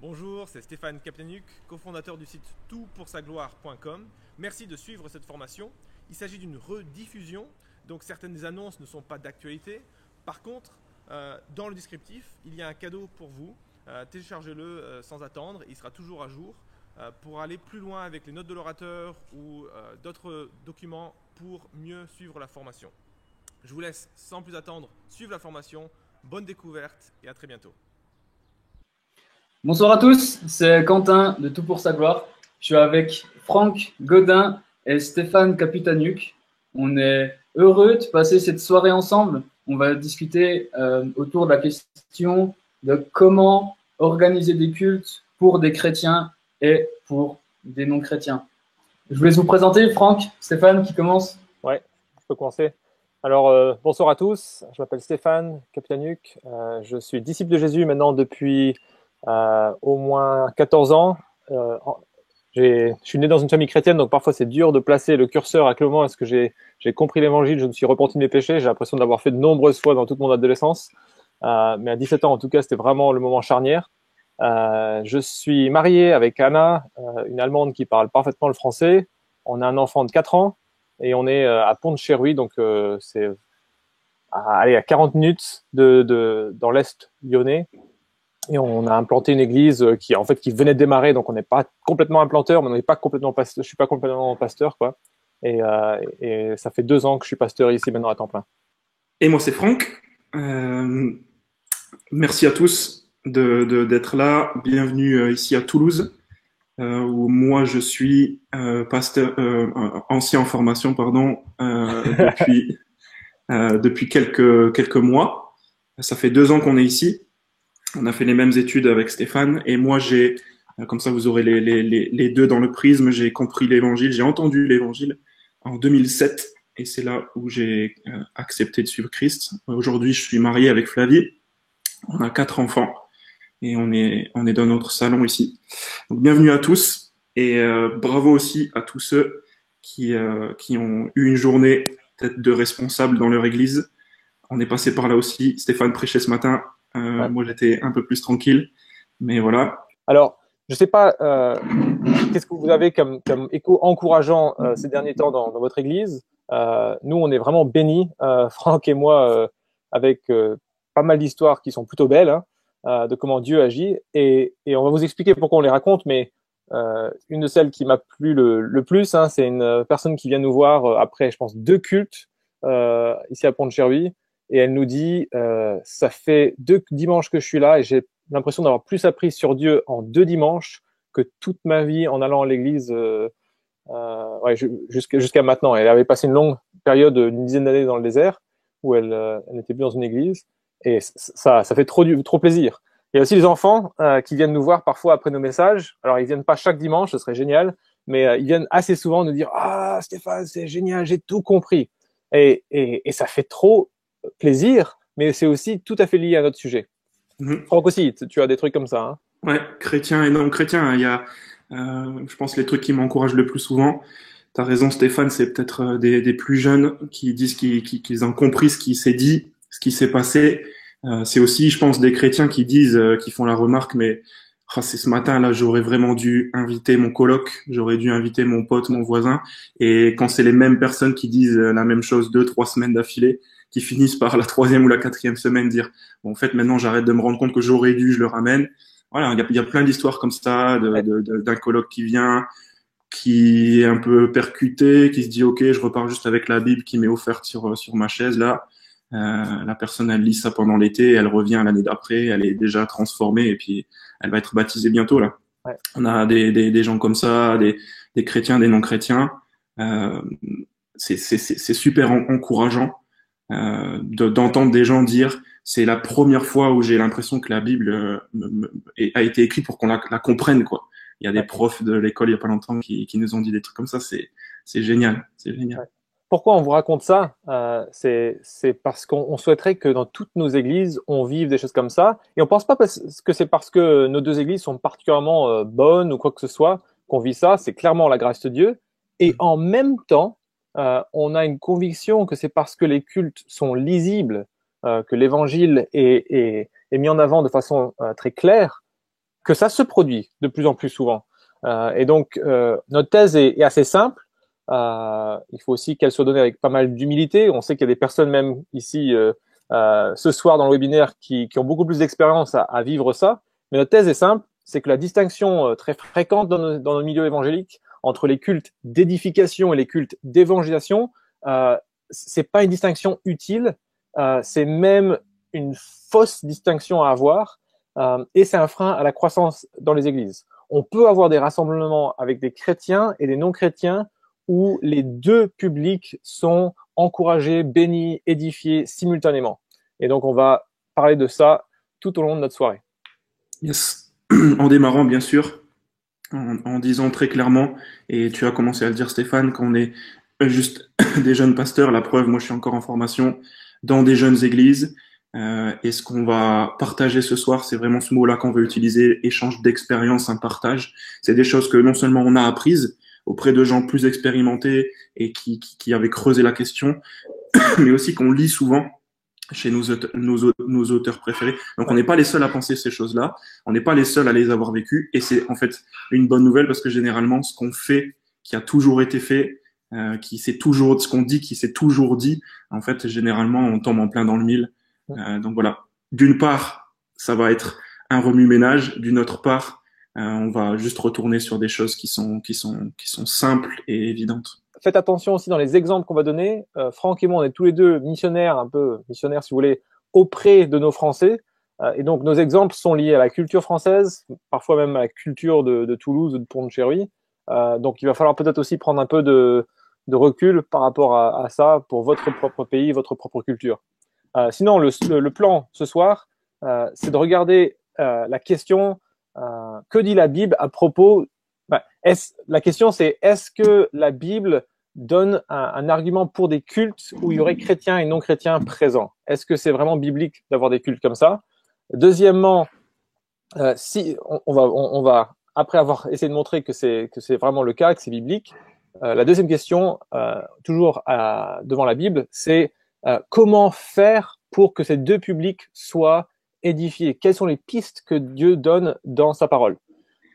Bonjour, c'est Stéphane Kaplanuk, cofondateur du site toutpoursagloire.com. Merci de suivre cette formation. Il s'agit d'une rediffusion, donc certaines annonces ne sont pas d'actualité. Par contre, dans le descriptif, il y a un cadeau pour vous. Téléchargez-le sans attendre, il sera toujours à jour pour aller plus loin avec les notes de l'orateur ou d'autres documents pour mieux suivre la formation. Je vous laisse sans plus attendre suivre la formation. Bonne découverte et à très bientôt. Bonsoir à tous, c'est Quentin de Tout pour sa gloire. Je suis avec Franck Godin et Stéphane Kapitaniuk. On est heureux de passer cette soirée ensemble. On va discuter autour de la question de comment organiser des cultes pour des chrétiens et pour des non-chrétiens. Je vous laisse vous présenter, Franck, Stéphane, qui commence. Ouais, je peux commencer. Alors, bonsoir à tous. Je m'appelle Stéphane Kapitaniuk. Je suis disciple de Jésus maintenant depuis au moins 14 ans. Je suis né dans une famille chrétienne, donc parfois c'est dur de placer le curseur à quel moment est-ce que j'ai compris l'évangile, je me suis repenti de mes péchés. J'ai l'impression de l'avoir fait de nombreuses fois dans toute mon adolescence. Mais à 17 ans, en tout cas, c'était vraiment le moment charnière. Je suis marié avec Anna, une Allemande qui parle parfaitement le français. On a un enfant de 4 ans et on est à Pont-de-Chéruy, donc c'est à 40 minutes dans l'Est lyonnais. Et on a implanté une église qui venait de démarrer, donc on n'est pas complètement implanteur, mais on n'est pas complètement pasteur. Je suis pas complètement pasteur, quoi. Et ça fait 2 ans que je suis pasteur ici maintenant à temps plein. Et moi c'est Franck. Merci à tous d'être là. Bienvenue ici à Toulouse, où moi je suis pasteur, ancien en formation, depuis quelques mois. Ça fait 2 ans qu'on est ici. On a fait les mêmes études avec Stéphane et moi comme ça vous aurez les deux dans le prisme, j'ai compris l'évangile, j'ai entendu l'évangile en 2007 et c'est là où j'ai accepté de suivre Christ. Aujourd'hui, je suis marié avec Flavie, on a 4 enfants et on est dans notre salon ici. Donc bienvenue à tous et bravo aussi à tous ceux qui ont eu une journée peut-être de responsable dans leur église. On est passé par là aussi. Stéphane prêchait ce matin. Ouais. Moi, j'étais un peu plus tranquille, mais voilà. Alors, je sais pas, qu'est-ce que vous avez comme écho encourageant ces derniers temps dans votre église. Nous, on est vraiment bénis, Franck et moi, avec pas mal d'histoires qui sont plutôt belles, de comment Dieu agit. Et on va vous expliquer pourquoi on les raconte, mais une de celles qui m'a plu le plus, c'est une personne qui vient nous voir après, je pense, 2 cultes ici à Pont-de-Chéruy. Et elle nous dit, ça fait 2 dimanches que je suis là et j'ai l'impression d'avoir plus appris sur Dieu en 2 dimanches que toute ma vie en allant à l'église jusqu'à maintenant. Elle avait passé une longue période, une dizaine d'années dans le désert où elle n'était plus dans une église et ça fait trop plaisir. Il y a aussi les enfants qui viennent nous voir parfois après nos messages. Alors, ils viennent pas chaque dimanche, ce serait génial, mais ils viennent assez souvent nous dire « Ah, Stéphane, c'est génial, j'ai tout compris ». Et ça fait trop plaisir, mais c'est aussi tout à fait lié à notre sujet. Franck aussi, tu as des trucs comme ça. Ouais, chrétien et non chrétien. Il y a, je pense, les trucs qui m'encouragent le plus souvent. T'as raison, Stéphane, c'est peut-être des plus jeunes qui disent qu'ils ont compris ce qui s'est dit, ce qui s'est passé. C'est aussi, je pense, des chrétiens qui disent, qui font la remarque, mais c'est ce matin là, j'aurais vraiment dû inviter mon coloc, j'aurais dû inviter mon pote, mon voisin. Et quand c'est les mêmes personnes qui disent la même chose 2-3 semaines d'affilée, qui finissent par la 3e ou la 4e semaine dire bon, en fait maintenant j'arrête de me rendre compte que j'aurais dû, je le ramène. Voilà, il y a plein d'histoires comme ça d'un coloc qui vient, qui est un peu percuté, qui se dit ok, je repars juste avec la Bible qui m'est offerte sur ma chaise là. La personne elle lit ça pendant l'été, elle revient l'année d'après, elle est déjà transformée et puis elle va être baptisée bientôt là. Ouais. On a des gens comme ça, des chrétiens, des non chrétiens. C'est super encourageant. D'entendre des gens dire c'est la première fois où j'ai l'impression que la Bible a été écrite pour qu'on la comprenne quoi. Il y a des profs de l'école il y a pas longtemps qui nous ont dit des trucs comme ça, c'est génial, c'est génial. Ouais. Pourquoi on vous raconte ça? C'est parce qu'on souhaiterait que dans toutes nos églises on vive des choses comme ça, et on pense pas que c'est parce que nos 2 églises sont particulièrement bonnes ou quoi que ce soit qu'on vit ça. C'est clairement la grâce de Dieu, et en même temps on a une conviction que c'est parce que les cultes sont lisibles, que l'évangile est mis en avant de façon très claire, que ça se produit de plus en plus souvent. Et donc, notre thèse est assez simple. Il faut aussi qu'elle soit donnée avec pas mal d'humilité. On sait qu'il y a des personnes même ici ce soir dans le webinaire qui ont beaucoup plus d'expérience à vivre ça. Mais notre thèse est simple, c'est que la distinction très fréquente dans nos milieux évangéliques entre les cultes d'édification et les cultes d'évangélisation, c'est pas une distinction utile, c'est même une fausse distinction à avoir, et c'est un frein à la croissance dans les églises. On peut avoir des rassemblements avec des chrétiens et des non-chrétiens où les deux publics sont encouragés, bénis, édifiés simultanément. Et donc, on va parler de ça tout au long de notre soirée. Yes. En démarrant, bien sûr, en disant très clairement, et tu as commencé à le dire, Stéphane, qu'on est juste des jeunes pasteurs. La preuve, moi, je suis encore en formation dans des jeunes églises. Et ce qu'on va partager ce soir, c'est vraiment ce mot-là qu'on veut utiliser, échange d'expérience, un partage. C'est des choses que non seulement on a apprises auprès de gens plus expérimentés et qui avaient creusé la question, mais aussi qu'on lit souvent chez nos auteurs préférés. Donc on n'est pas les seuls à penser ces choses-là, on n'est pas les seuls à les avoir vécues, et c'est en fait une bonne nouvelle parce que généralement ce qu'on fait, qui a toujours été fait, qui s'est toujours, ce qu'on dit, qui s'est toujours dit, en fait généralement on tombe en plein dans le mille. Donc voilà, d'une part ça va être un remue-ménage, d'une autre part on va juste retourner sur des choses qui sont simples et évidentes. Faites attention aussi dans les exemples qu'on va donner. Franck et moi, on est tous les deux missionnaires, un peu missionnaires si vous voulez, auprès de nos Français. Et donc nos exemples sont liés à la culture française, parfois même à la culture de Toulouse ou de Pont-de-Chéruy. Donc il va falloir peut-être aussi prendre un peu de recul par rapport à ça pour votre propre pays, votre propre culture. Sinon, le plan ce soir, c'est de regarder la question que dit la Bible à propos. La question c'est est-ce que la Bible donne un argument pour des cultes où il y aurait chrétiens et non chrétiens présents? Est-ce que c'est vraiment biblique d'avoir des cultes comme ça? Deuxièmement, si on va après avoir essayé de montrer que c'est vraiment le cas, que c'est biblique, la deuxième question, toujours devant la Bible, c'est comment faire pour que ces deux publics soient édifiés? Quelles sont les pistes que Dieu donne dans sa parole?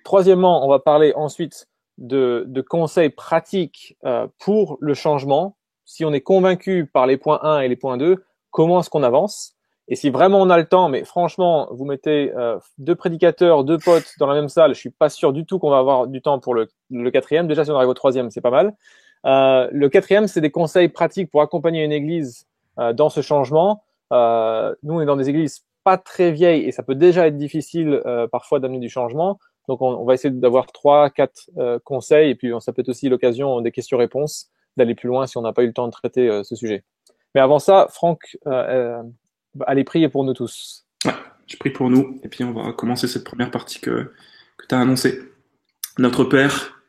Troisièmement, on va parler ensuite de conseils pratiques pour le changement. Si on est convaincu par les points 1 et les points 2, comment est-ce qu'on avance? Et si vraiment on a le temps, mais franchement, vous mettez deux prédicateurs, deux potes dans la même salle, je suis pas sûr du tout qu'on va avoir du temps pour le quatrième. Déjà, si on arrive au troisième, c'est pas mal. Le quatrième, c'est des conseils pratiques pour accompagner une église dans ce changement. Nous, on est dans des églises pas très vieilles et ça peut déjà être difficile parfois d'amener du changement. Donc, on va essayer d'avoir 3-4 conseils et puis ça peut être aussi l'occasion des questions-réponses, d'aller plus loin si on n'a pas eu le temps de traiter ce sujet. Mais avant ça, Franck, allez prier pour nous tous. Ouais, je prie pour nous et puis on va commencer cette première partie que tu as annoncée. Notre Père,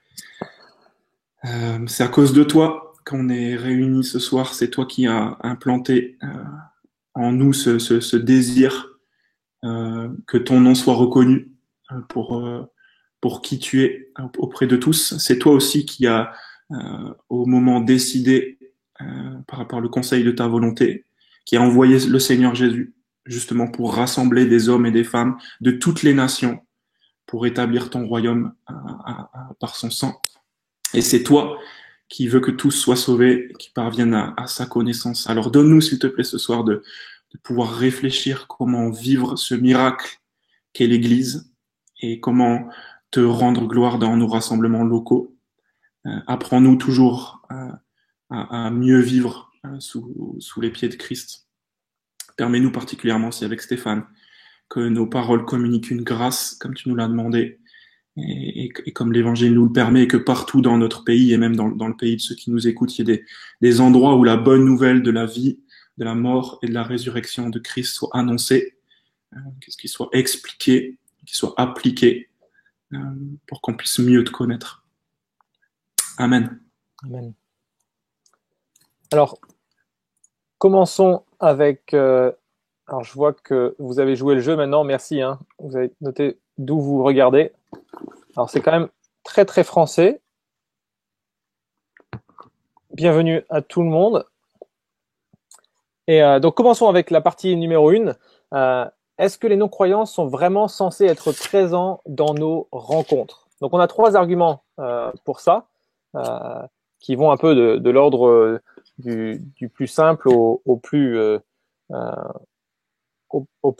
c'est à cause de toi qu'on est réunis ce soir. C'est toi qui as implanté en nous ce désir que ton nom soit reconnu pour qui tu es auprès de tous. C'est toi aussi qui as au moment décidé par rapport au conseil de ta volonté, qui a envoyé le Seigneur Jésus justement pour rassembler des hommes et des femmes de toutes les nations pour établir ton royaume par son sang. Et c'est toi qui veux que tous soient sauvés, qui parviennent à sa connaissance. Alors donne-nous, s'il te plaît, ce soir de pouvoir réfléchir comment vivre ce miracle qu'est l'Église et comment te rendre gloire dans nos rassemblements locaux. Apprends-nous toujours à mieux vivre sous les pieds de Christ. Permets-nous particulièrement, aussi avec Stéphane, que nos paroles communiquent une grâce, comme tu nous l'as demandé, et comme l'Évangile nous le permet, et que partout dans notre pays, et même dans le pays de ceux qui nous écoutent, il y ait des endroits où la bonne nouvelle de la vie, de la mort et de la résurrection de Christ soit annoncée, qu'il soit expliqué, qu'il soit appliqué, pour qu'on puisse mieux te connaître. Amen. Amen. Alors, commençons avec... alors, je vois que vous avez joué le jeu maintenant. Merci. Vous avez noté d'où vous regardez. Alors, c'est quand même très, très français. Bienvenue à tout le monde. Et donc, commençons avec la partie numéro 1. est-ce que les non-croyants sont vraiment censés être présents dans nos rencontres? Donc, on a 3 arguments pour ça, qui vont un peu de l'ordre du plus simple au plus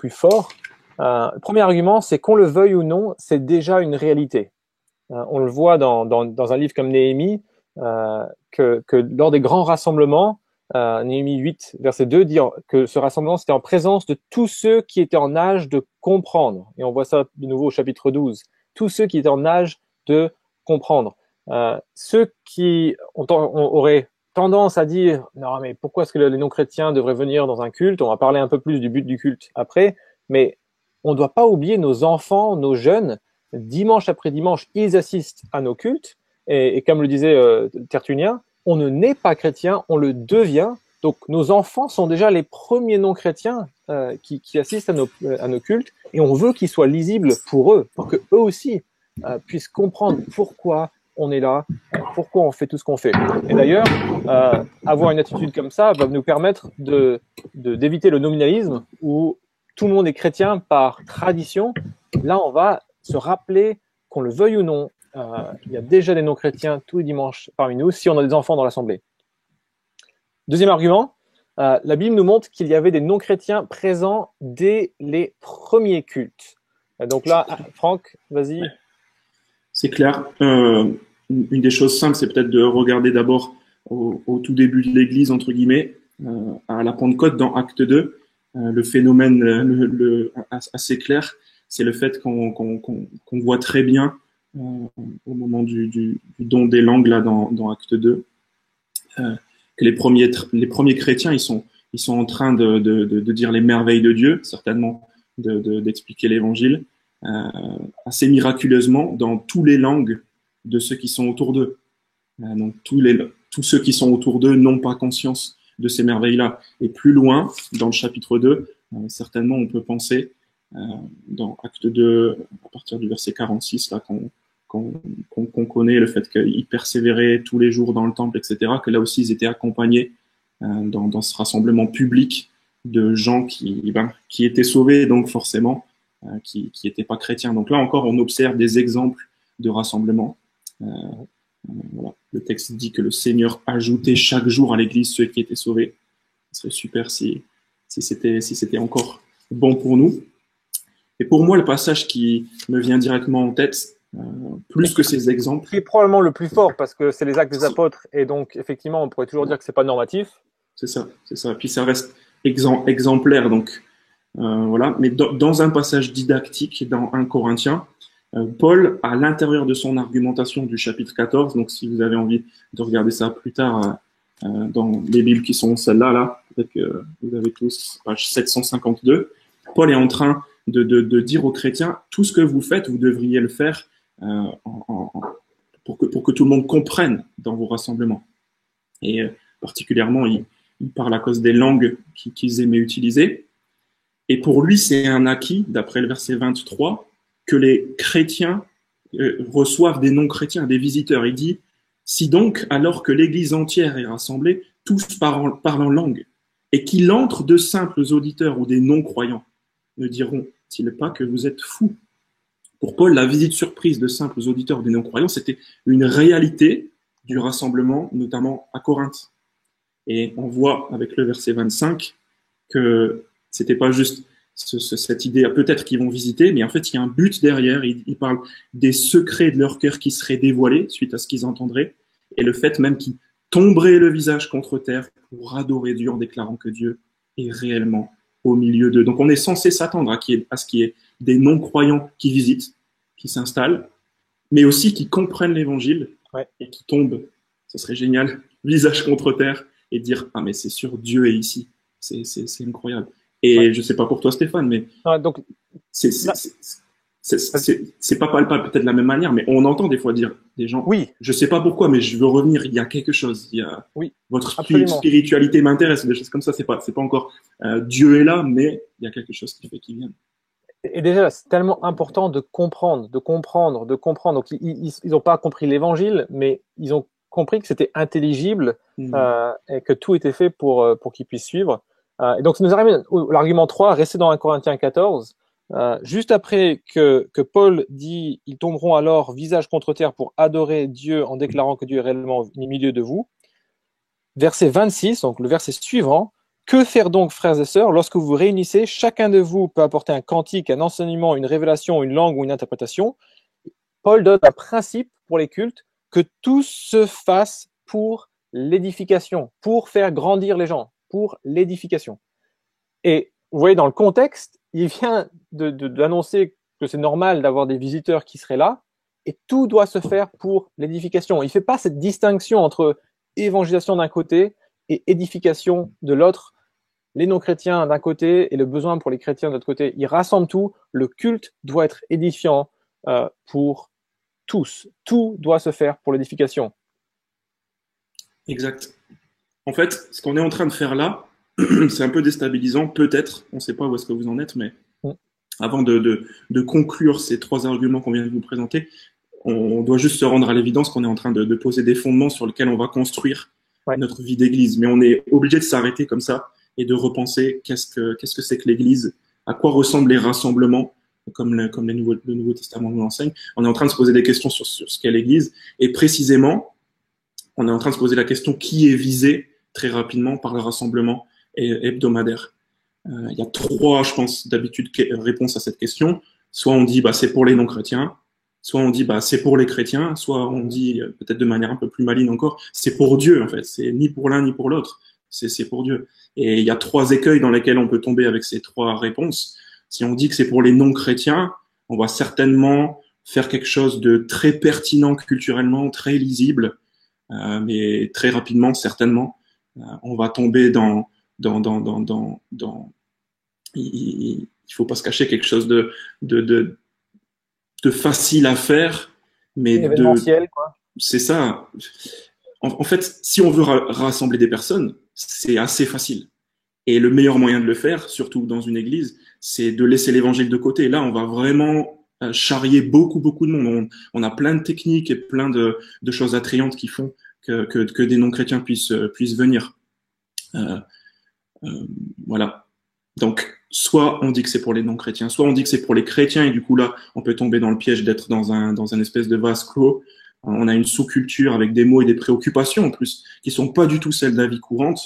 fort. Le premier argument, c'est qu'on le veuille ou non, c'est déjà une réalité. On le voit dans un livre comme Néhémie, que lors des grands rassemblements, Néhémie 8, verset 2, dit que ce rassemblement, c'était en présence de tous ceux qui étaient en âge de comprendre. Et on voit ça de nouveau au chapitre 12. Tous ceux qui étaient en âge de comprendre. Ceux qui auraient tendance à dire « Non, mais pourquoi est-ce que les non-chrétiens devraient venir dans un culte ?» On va parler un peu plus du but du culte après, mais on ne doit pas oublier nos enfants, nos jeunes. Dimanche après dimanche, ils assistent à nos cultes. Et comme le disait Tertullien, on ne naît pas chrétien, on le devient. Donc nos enfants sont déjà les premiers non-chrétiens qui assistent à nos cultes. Et on veut qu'ils soient lisibles pour eux, pour qu'eux aussi puissent comprendre pourquoi on est là, pourquoi on fait tout ce qu'on fait. Et d'ailleurs, avoir une attitude comme ça va nous permettre d'éviter le nominalisme où tout le monde est chrétien par tradition. Là, on va se rappeler qu'on le veuille ou non, il y a déjà des non-chrétiens tous les dimanches parmi nous, si on a des enfants dans l'assemblée. Deuxième argument, la Bible nous montre qu'il y avait des non-chrétiens présents dès les premiers cultes. Donc là, Franck, vas-y. C'est clair. Une des choses simples, c'est peut-être de regarder d'abord au tout début de l'Église, entre guillemets, à la Pentecôte, dans Acte 2. Le phénomène assez clair, c'est le fait qu'on voit très bien au moment du don des langues là dans Acte 2 que les premiers chrétiens ils sont en train de dire les merveilles de Dieu, certainement d'expliquer l'Évangile assez miraculeusement dans toutes les langues de ceux qui sont autour d'eux. Donc tous ceux qui sont autour d'eux n'ont pas conscience de ces merveilles-là. Et plus loin, dans le chapitre 2, certainement on peut penser dans Acte 2, à partir du verset 46, là, qu'on connaît le fait qu'ils persévéraient tous les jours dans le temple, etc., que là aussi ils étaient accompagnés dans ce rassemblement public de gens qui étaient sauvés, donc forcément, qui n'étaient pas chrétiens. Donc là encore, on observe des exemples de rassemblement. Voilà. Le texte dit que le Seigneur ajoutait chaque jour à l'Église ceux qui étaient sauvés. Ce serait super si c'était encore bon pour nous. Et pour moi, le passage qui me vient directement en tête, plus que ces exemples. Qui est probablement le plus fort parce que c'est les Actes des Apôtres et donc effectivement, on pourrait toujours dire que c'est pas normatif. C'est ça. Puis ça reste exemplaire, donc voilà. Mais dans un passage didactique, dans 1 Corinthiens, Paul, à l'intérieur de son argumentation du chapitre 14, donc si vous avez envie de regarder ça plus tard dans les Bibles qui sont celles-là, là, vous avez tous page 752, Paul est en train de dire aux chrétiens, tout ce que vous faites, vous devriez le faire pour que tout le monde comprenne dans vos rassemblements. Et particulièrement, il parle à cause des langues qu'ils aimaient utiliser. Et pour lui, c'est un acquis, d'après le verset 23, que les chrétiens reçoivent des non-chrétiens, des visiteurs. Il dit, si donc, alors que l'Église entière est rassemblée, tous parlent en langue, et qu'il entre de simples auditeurs ou des non-croyants, ne diront-ils pas que vous êtes fous? Pour Paul, la visite surprise de simples auditeurs ou des non-croyants, c'était une réalité du rassemblement, notamment à Corinthe. Et on voit avec le verset 25 que c'était pas juste cette idée, peut-être qu'ils vont visiter, mais en fait, il y a un but derrière. Il parle des secrets de leur cœur qui seraient dévoilés suite à ce qu'ils entendraient, et le fait même qu'ils tomberaient le visage contre terre pour adorer Dieu en déclarant que Dieu est réellement au milieu d'eux. Donc, on est censé s'attendre à ce qu'il y ait des non-croyants qui visitent, qui s'installent, mais aussi qui comprennent l'Évangile et qui tombent, ce serait génial, visage contre terre, et dire « Ah, mais c'est sûr, Dieu est ici. » C'est incroyable. Et je sais pas pour toi, Stéphane, mais donc, c'est pas palpable peut-être de la même manière, mais on entend des fois dire des gens, oui, je sais pas pourquoi, mais je veux revenir, il y a quelque chose, votre absolument. spiritualité m'intéresse, des choses comme ça, c'est pas encore Dieu est là, mais il y a quelque chose qui fait qu'il vient. Et déjà, c'est tellement important de comprendre. Donc, ils n'ont pas compris l'évangile, mais ils ont compris que c'était intelligible et que tout était fait pour qu'ils puissent suivre. Et donc, ça nous arrive à l'argument 3, rester dans 1 Corinthiens 14. Juste après que Paul dit « Ils tomberont alors visage contre terre pour adorer Dieu en déclarant que Dieu est réellement au milieu de vous », verset 26, donc le verset suivant, « Que faire donc, frères et sœurs, lorsque vous vous réunissez, chacun de vous peut apporter un cantique, un enseignement, une révélation, une langue ou une interprétation ?» Paul donne un principe pour les cultes, que tout se fasse pour l'édification, pour faire grandir les gens, pour l'édification. Et vous voyez, dans le contexte, il vient d'annoncer que c'est normal d'avoir des visiteurs qui seraient là, et tout doit se faire pour l'édification. Il ne fait pas cette distinction entre évangélisation d'un côté et édification de l'autre, les non-chrétiens d'un côté et le besoin pour les chrétiens de l'autre côté. Il rassemble tout, le culte doit être édifiant pour tous. Tout doit se faire pour l'édification. Exact. En fait, ce qu'on est en train de faire là, c'est un peu déstabilisant, peut-être, on ne sait pas où est-ce que vous en êtes, mais avant de conclure ces 3 arguments qu'on vient de vous présenter, on doit juste se rendre à l'évidence qu'on est en train de poser des fondements sur lesquels on va construire notre vie d'église. Mais on est obligé de s'arrêter comme ça et de repenser qu'est-ce que c'est que l'église, à quoi ressemblent les rassemblements, comme le Nouveau Testament nous l'enseigne. On est en train de se poser des questions sur ce qu'est l'église, et précisément, on est en train de se poser la question qui est visé très rapidement par le rassemblement hebdomadaire. Il y a 3, je pense, d'habitude réponses à cette question. Soit on dit c'est pour les non-chrétiens, soit on dit c'est pour les chrétiens, soit on dit peut-être de manière un peu plus maligne encore, c'est pour Dieu en fait. C'est ni pour l'un ni pour l'autre, c'est pour Dieu. Et il y a 3 écueils dans lesquels on peut tomber avec ces 3 réponses. Si on dit que c'est pour les non-chrétiens, on va certainement faire quelque chose de très pertinent culturellement, très lisible, mais très rapidement, certainement, on va tomber dans il faut pas se cacher, quelque chose de facile à faire, mais événementiel, quoi. C'est ça. En fait, si on veut rassembler des personnes, c'est assez facile. Et le meilleur moyen de le faire, surtout dans une église, c'est de laisser l'évangile de côté. Là, on va vraiment charrier beaucoup de monde. On a plein de techniques et plein de choses attrayantes qui font que des non-chrétiens puissent venir. Voilà. Donc, soit on dit que c'est pour les non-chrétiens, soit on dit que c'est pour les chrétiens, et du coup là, on peut tomber dans le piège d'être dans un espèce de vase clos. On a une sous-culture avec des mots et des préoccupations en plus qui sont pas du tout celles de la vie courante.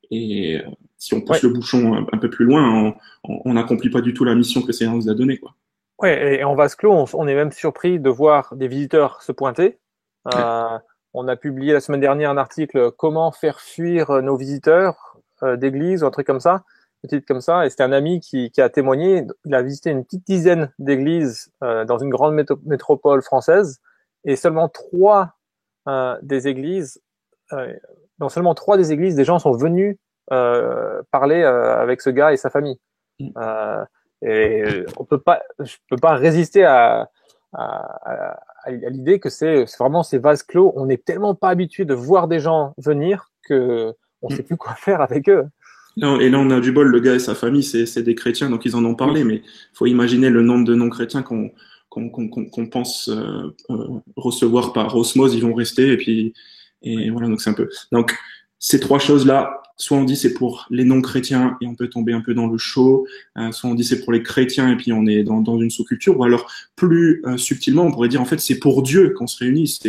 Et si on pousse le bouchon un peu plus loin, on n'accomplit pas du tout la mission que le Seigneur nous a donnée, quoi. Ouais, et en vase clos, on est même surpris de voir des visiteurs se pointer. On a publié la semaine dernière un article « Comment faire fuir nos visiteurs d'église » ou un truc comme ça, petite comme ça. Et c'était un ami qui a témoigné. Il a visité une petite dizaine d'églises dans une grande métropole française, et seulement 3 des églises, dans seulement 3 des églises, des gens sont venus parler avec ce gars et sa famille. Et je peux pas résister à l'idée que c'est vraiment ces vases clos. On n'est tellement pas habitué de voir des gens venir que on sait plus quoi faire avec eux. Et là, on a du bol. Le gars et sa famille, c'est des chrétiens, donc ils en ont parlé. Mais faut imaginer le nombre de non-chrétiens qu'on pense recevoir par osmose. Ils vont rester, et voilà. Donc c'est un peu. Donc ces 3 choses-là. Soit on dit c'est pour les non-chrétiens et on peut tomber un peu dans le show, soit on dit c'est pour les chrétiens et puis on est dans une sous-culture, ou alors plus subtilement on pourrait dire en fait c'est pour Dieu qu'on se réunit,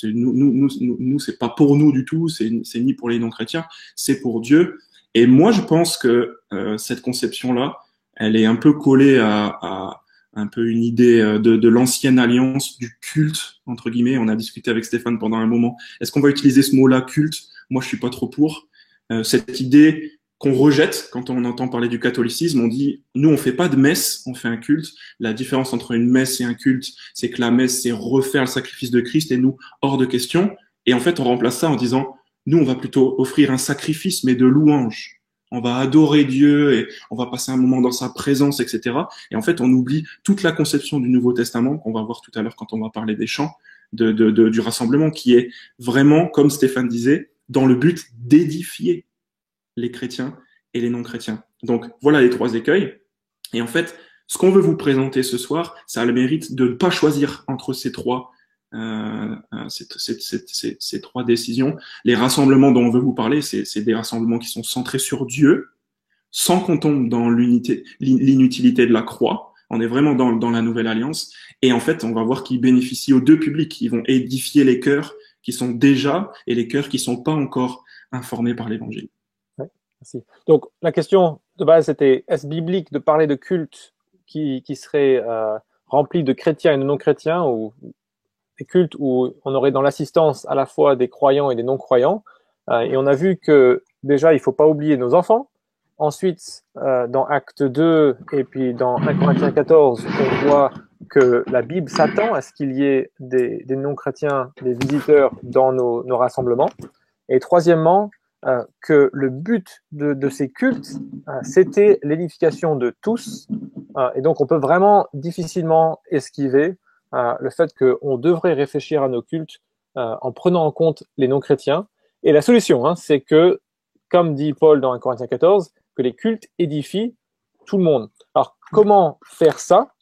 nous c'est pas pour nous du tout, c'est ni pour les non-chrétiens, c'est pour Dieu. Et moi je pense que cette conception-là, elle est un peu collée à un peu une idée de l'ancienne alliance, du culte entre guillemets. On a discuté avec Stéphane pendant un moment. Est-ce qu'on va utiliser ce mot-là, culte? Moi je suis pas trop pour. Cette idée qu'on rejette quand on entend parler du catholicisme, on dit nous on fait pas de messe, on fait un culte. La différence entre une messe et un culte, c'est que la messe c'est refaire le sacrifice de Christ, et nous hors de question. Et en fait on remplace ça en disant nous on va plutôt offrir un sacrifice mais de louange. On va adorer Dieu et on va passer un moment dans sa présence, etc. Et en fait on oublie toute la conception du Nouveau Testament qu'on va voir tout à l'heure quand on va parler des chants du rassemblement, qui est vraiment, comme Stéphane disait, dans le but d'édifier les chrétiens et les non-chrétiens. Donc, voilà les 3 écueils. Et en fait, ce qu'on veut vous présenter ce soir, ça a le mérite de ne pas choisir entre ces 3 décisions. Les rassemblements dont on veut vous parler, c'est des rassemblements qui sont centrés sur Dieu, sans qu'on tombe dans l'inutilité de la croix. On est vraiment dans la nouvelle alliance. Et en fait, on va voir qu'ils bénéficient aux deux publics. Ils vont édifier les cœurs qui sont déjà et les cœurs qui sont pas encore informés par l'évangile. Ouais, merci. Donc, la question de base, c'était, est-ce biblique de parler de culte qui serait rempli de chrétiens et de non-chrétiens, ou des cultes où on aurait dans l'assistance à la fois des croyants et des non-croyants. Et on a vu que déjà, il faut pas oublier nos enfants. Ensuite, dans Acte 2 et puis dans 1 Corinthiens 14, on voit que la Bible s'attend à ce qu'il y ait des non-chrétiens, des visiteurs dans nos rassemblements. Et troisièmement, que le but de ces cultes, c'était l'édification de tous. Et donc, on peut vraiment difficilement esquiver le fait qu'on devrait réfléchir à nos cultes en prenant en compte les non-chrétiens. Et la solution, c'est que, comme dit Paul dans 1 Corinthiens 14, que les cultes édifient tout le monde. Alors, comment faire ça?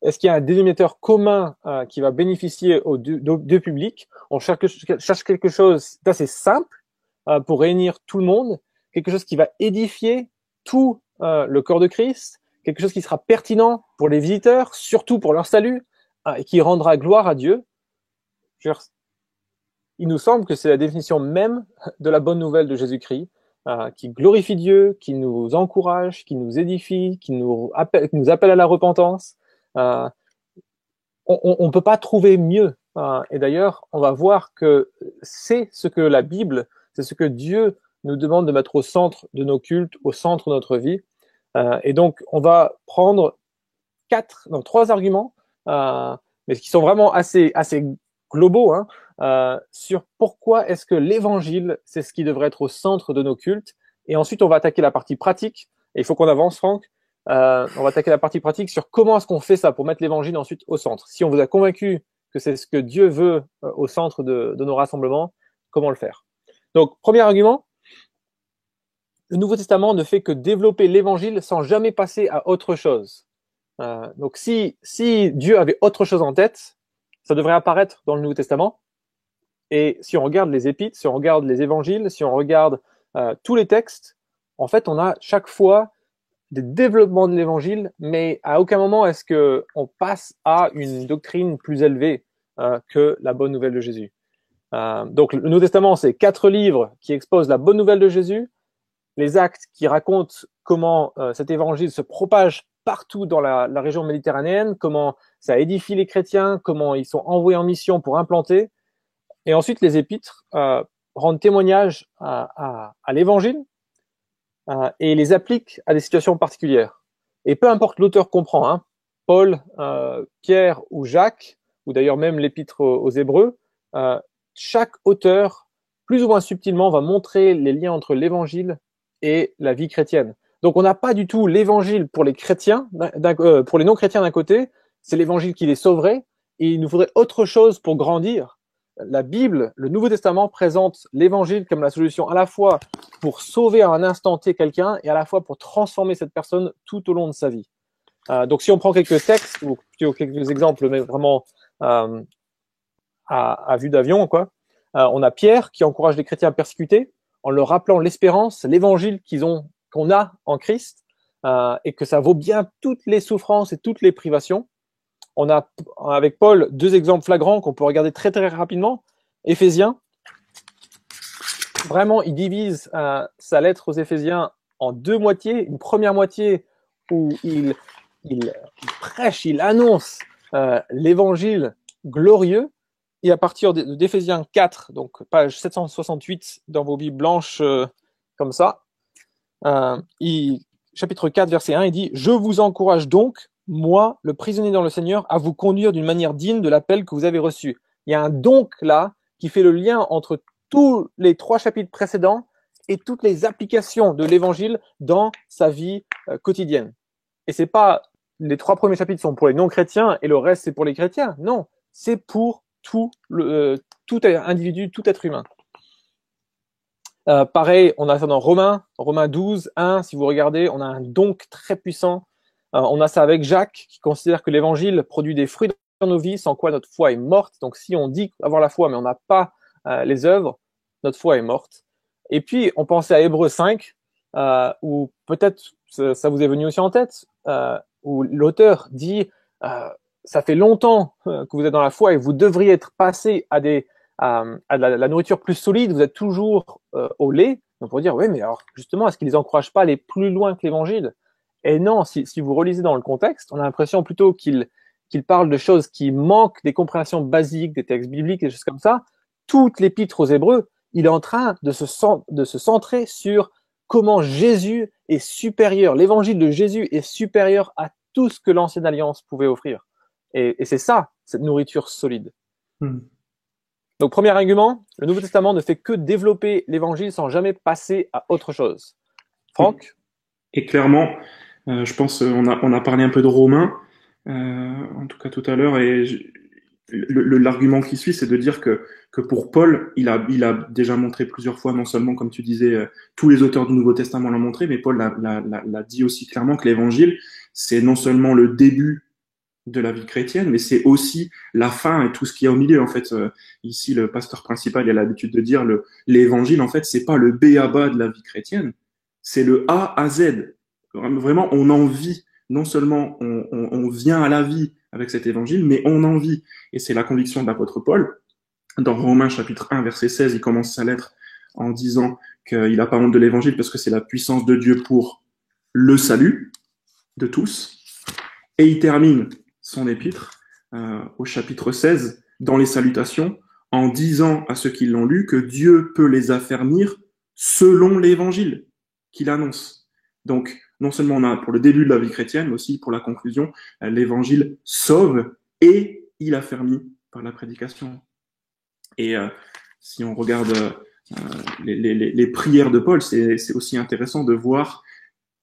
Est-ce qu'il y a un dénominateur commun qui va bénéficier aux deux publics? On cherche quelque chose d'assez simple pour réunir tout le monde, quelque chose qui va édifier tout le corps de Christ, quelque chose qui sera pertinent pour les visiteurs, surtout pour leur salut, et qui rendra gloire à Dieu. Il nous semble que c'est la définition même de la bonne nouvelle de Jésus-Christ, qui glorifie Dieu, qui nous encourage, qui nous édifie, qui nous appelle à la repentance. On ne peut pas trouver mieux. Et d'ailleurs, on va voir que c'est ce que la Bible, c'est ce que Dieu nous demande de mettre au centre de nos cultes, au centre de notre vie. Et donc, on va prendre trois arguments, mais qui sont vraiment assez globaux, sur pourquoi est-ce que l'évangile, c'est ce qui devrait être au centre de nos cultes. Et ensuite, on va attaquer la partie pratique. Et il faut qu'on avance, Franck. On va attaquer la partie pratique sur comment est-ce qu'on fait ça pour mettre l'évangile ensuite au centre. Si on vous a convaincu que c'est ce que Dieu veut au centre de nos rassemblements, comment le faire? Donc, premier argument, le Nouveau Testament ne fait que développer l'évangile sans jamais passer à autre chose. Donc, si Dieu avait autre chose en tête, ça devrait apparaître dans le Nouveau Testament. Et si on regarde les épîtres, si on regarde les évangiles, si on regarde tous les textes, en fait, on a chaque fois des développements de l'évangile, mais à aucun moment est-ce que on passe à une doctrine plus élevée que la bonne nouvelle de Jésus. Donc, le Nouveau Testament, c'est 4 livres qui exposent la bonne nouvelle de Jésus, les actes qui racontent comment cet évangile se propage partout dans la région méditerranéenne, comment ça édifie les chrétiens, comment ils sont envoyés en mission pour implanter. Et ensuite, les épîtres rendent témoignage à l'évangile et les appliquent à des situations particulières. Et peu importe l'auteur qu'on prend, Paul, Pierre ou Jacques, ou d'ailleurs même l'épître aux Hébreux, chaque auteur, plus ou moins subtilement, va montrer les liens entre l'évangile et la vie chrétienne. Donc on n'a pas du tout l'évangile pour les chrétiens, pour les non-chrétiens d'un côté, c'est l'évangile qui les sauverait, et il nous faudrait autre chose pour grandir. La Bible, le Nouveau Testament présente l'évangile comme la solution à la fois pour sauver à un instant T quelqu'un et à la fois pour transformer cette personne tout au long de sa vie. Donc si on prend quelques textes ou plutôt quelques exemples, mais vraiment à vue d'avion, on a Pierre qui encourage les chrétiens persécutés en leur rappelant l'espérance, l'évangile qu'on a en Christ, et que ça vaut bien toutes les souffrances et toutes les privations. On a avec Paul 2 exemples flagrants qu'on peut regarder très très rapidement. Éphésiens, vraiment, il divise sa lettre aux Éphésiens en 2 moitiés. Une première moitié où il prêche, il annonce l'évangile glorieux. Et à partir d'Éphésiens 4, donc page 768 dans vos Bibles blanches, comme ça, chapitre 4, verset 1, il dit « Je vous encourage donc, moi, le prisonnier dans le Seigneur, à vous conduire d'une manière digne de l'appel que vous avez reçu. » Il y a un donc là qui fait le lien entre tous les 3 chapitres précédents et toutes les applications de l'évangile dans sa vie quotidienne. Et c'est pas les 3 premiers chapitres sont pour les non-chrétiens et le reste c'est pour les chrétiens. Non, c'est pour tout individu, tout être humain. Pareil, on a ça dans Romains 12, 1, si vous regardez, on a un donc très puissant. On a ça avec Jacques, qui considère que l'évangile produit des fruits dans nos vies, sans quoi notre foi est morte. Donc si on dit avoir la foi, mais on n'a pas les œuvres, notre foi est morte. Et puis, on pensait à Hébreux 5, où peut-être ça vous est venu aussi en tête, où l'auteur dit ça fait longtemps que vous êtes dans la foi et vous devriez être passé à la nourriture plus solide, vous êtes toujours au lait. On pourrait dire, oui, mais alors justement, est-ce qu'ils les encouragent pas à aller plus loin que l'évangile? Et non, si vous relisez dans le contexte, on a l'impression plutôt qu'il parle de choses qui manquent des compréhensions basiques des textes bibliques et des choses comme ça. Toute l'épître aux Hébreux, il est en train de se centrer sur comment Jésus est supérieur, l'évangile de Jésus est supérieur à tout ce que l'Ancienne Alliance pouvait offrir. Et c'est ça, cette nourriture solide. Donc, premier argument, le Nouveau Testament ne fait que développer l'évangile sans jamais passer à autre chose. Franck? Et clairement, je pense, on a parlé un peu de Romains, en tout cas tout à l'heure, et l'argument qui suit, c'est de dire que pour Paul, il a déjà montré plusieurs fois, non seulement, comme tu disais, tous les auteurs du Nouveau Testament l'ont montré, mais Paul l'a dit aussi clairement que l'évangile, c'est non seulement le début de la vie chrétienne, mais c'est aussi la fin et tout ce qu'il y a au milieu. En fait, ici, le pasteur principal il a l'habitude de dire l'évangile, en fait, c'est pas le b.a.-ba de la vie chrétienne, c'est le A à Z. Vraiment, on en vit. Non seulement on vient à la vie avec cet évangile, mais on en vit. Et c'est la conviction de l'apôtre Paul. Dans Romains chapitre 1, verset 16, il commence sa lettre en disant qu'il n'a pas honte de l'évangile parce que c'est la puissance de Dieu pour le salut de tous. Et il termine son épître au chapitre 16, dans les salutations, en disant à ceux qui l'ont lu que Dieu peut les affermir selon l'évangile qu'il annonce. Donc, non seulement on a pour le début de la vie chrétienne, mais aussi pour la conclusion, l'évangile sauve et il affermit par la prédication. Et si on regarde les prières de Paul, c'est aussi intéressant de voir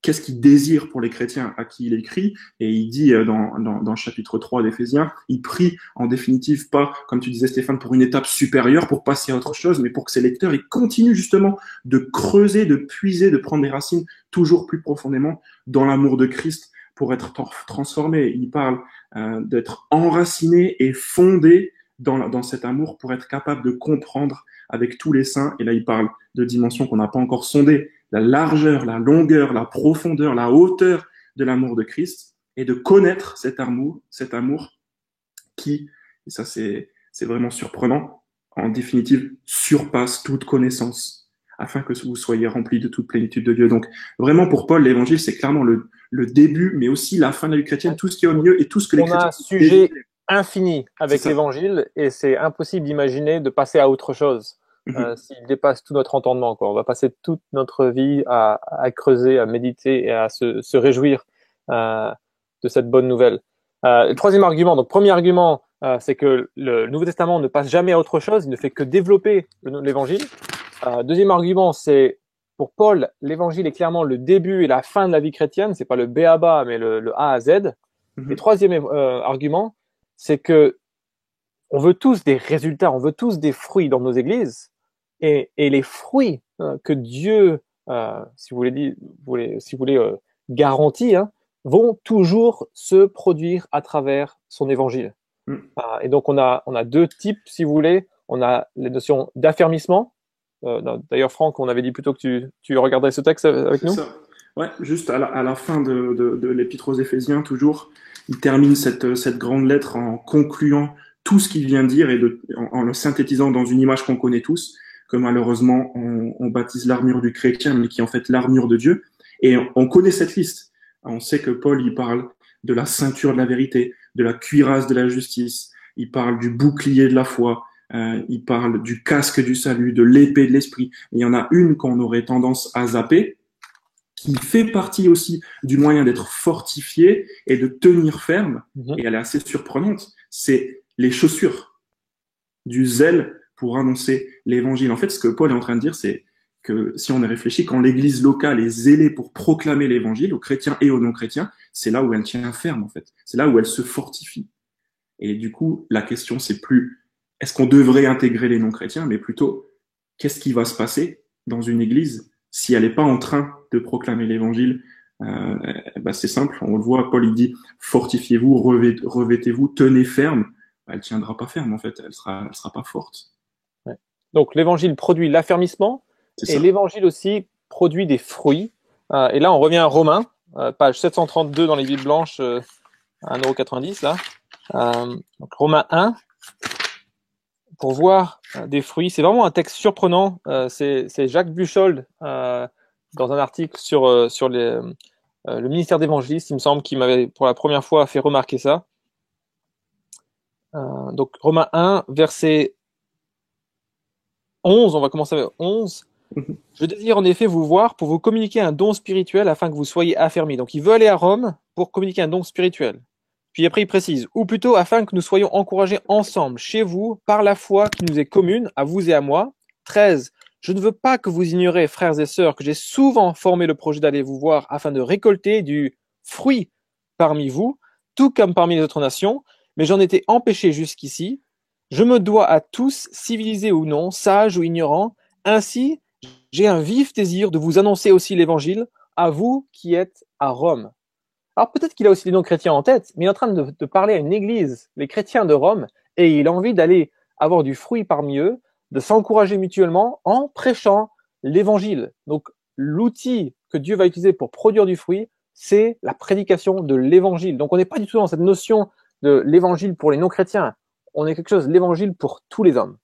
qu'est-ce qu'il désire pour les chrétiens à qui il écrit. Et il dit dans le chapitre 3 d'Éphésiens, il prie en définitive pas, comme tu disais Stéphane, pour une étape supérieure, pour passer à autre chose, mais pour que ses lecteurs ils continuent justement de creuser, de puiser, de prendre des racines toujours plus profondément dans l'amour de Christ pour être transformé. Il parle d'être enraciné et fondé dans cet amour pour être capable de comprendre avec tous les saints. Et là, il parle de dimensions qu'on n'a pas encore sondées, la largeur, la longueur, la profondeur, la hauteur de l'amour de Christ, et de connaître cet amour qui, et ça c'est vraiment surprenant, en définitive surpasse toute connaissance, afin que vous soyez remplis de toute plénitude de Dieu. Donc vraiment pour Paul, l'évangile c'est clairement le début, mais aussi la fin de la vie chrétienne, tout ce qui est au milieu et tout ce que les chrétiens... On a un sujet infini avec l'évangile et c'est impossible d'imaginer de passer à autre chose. S'il dépasse tout notre entendement, quoi. On va passer toute notre vie à creuser, à méditer et à se réjouir de cette bonne nouvelle. Le troisième argument, donc premier argument, c'est que le Nouveau Testament ne passe jamais à autre chose, il ne fait que développer l'évangile. Deuxième argument, c'est pour Paul, l'évangile est clairement le début et la fin de la vie chrétienne, c'est pas le b.a.-ba, mais le A à Z. Et troisième argument, c'est que on veut tous des résultats, on veut tous des fruits dans nos églises. Et les fruits que Dieu, si vous voulez, garantit, vont toujours se produire à travers son évangile. Et donc on a deux types, si vous voulez. On a les notions d'affermissement. D'ailleurs, Franck, on avait dit plutôt que tu regardais ce texte avec nous. Ça. Ouais, juste à la fin de l'épître aux Éphésiens, toujours, il termine cette grande lettre en concluant tout ce qu'il vient de dire et en le synthétisant dans une image qu'on connaît tous, que malheureusement on baptise l'armure du chrétien, mais qui est en fait l'armure de Dieu. Et on connaît cette liste. On sait que Paul, il parle de la ceinture de la vérité, de la cuirasse de la justice, il parle du bouclier de la foi, il parle du casque du salut, de l'épée de l'esprit. Et il y en a une qu'on aurait tendance à zapper, qui fait partie aussi du moyen d'être fortifié et de tenir ferme, et elle est assez surprenante, c'est les chaussures, du zèle pour annoncer l'évangile. En fait, ce que Paul est en train de dire, c'est que si on y réfléchit, quand l'église locale est zélée pour proclamer l'évangile aux chrétiens et aux non-chrétiens, c'est là où elle tient ferme, en fait. C'est là où elle se fortifie. Et du coup, la question, c'est plus est-ce qu'on devrait intégrer les non-chrétiens, mais plutôt qu'est-ce qui va se passer dans une église si elle n'est pas en train de proclamer l'évangile. C'est simple, on le voit, Paul il dit fortifiez-vous, revêtez-vous, tenez ferme. Elle tiendra pas ferme en fait, elle sera pas forte. Ouais. Donc l'évangile produit l'affermissement et l'évangile aussi produit des fruits. Et là, on revient à Romains, page 732 dans les Bibles blanches, 1,90 € là. Donc Romains 1, pour voir des fruits. C'est vraiment un texte surprenant. C'est Jacques Buchold, dans un article sur le ministère d'évangéliste, il me semble, qui m'avait pour la première fois fait remarquer ça. Donc Romains 1, verset 11, on va commencer avec 11. Je désire en effet vous voir pour vous communiquer un don spirituel afin que vous soyez affermis. Donc il veut aller à Rome pour communiquer un don spirituel. Puis après il précise, ou plutôt afin que nous soyons encouragés ensemble chez vous par la foi qui nous est commune, à vous et à moi. 13. Je ne veux pas que vous ignorez, frères et sœurs, que j'ai souvent formé le projet d'aller vous voir afin de récolter du fruit parmi vous, tout comme parmi les autres nations, mais j'en étais empêché jusqu'ici. Je me dois à tous, civilisés ou non, sages ou ignorants. Ainsi, j'ai un vif désir de vous annoncer aussi l'évangile à vous qui êtes à Rome. Alors peut-être qu'il a aussi des non-chrétiens en tête, mais il est en train de parler à une église, les chrétiens de Rome, et il a envie d'aller avoir du fruit parmi eux, de s'encourager mutuellement en prêchant l'évangile. Donc l'outil que Dieu va utiliser pour produire du fruit, c'est la prédication de l'évangile. Donc on n'est pas du tout dans cette notion de l'évangile pour les non-chrétiens. On est quelque chose, l'évangile pour tous les hommes.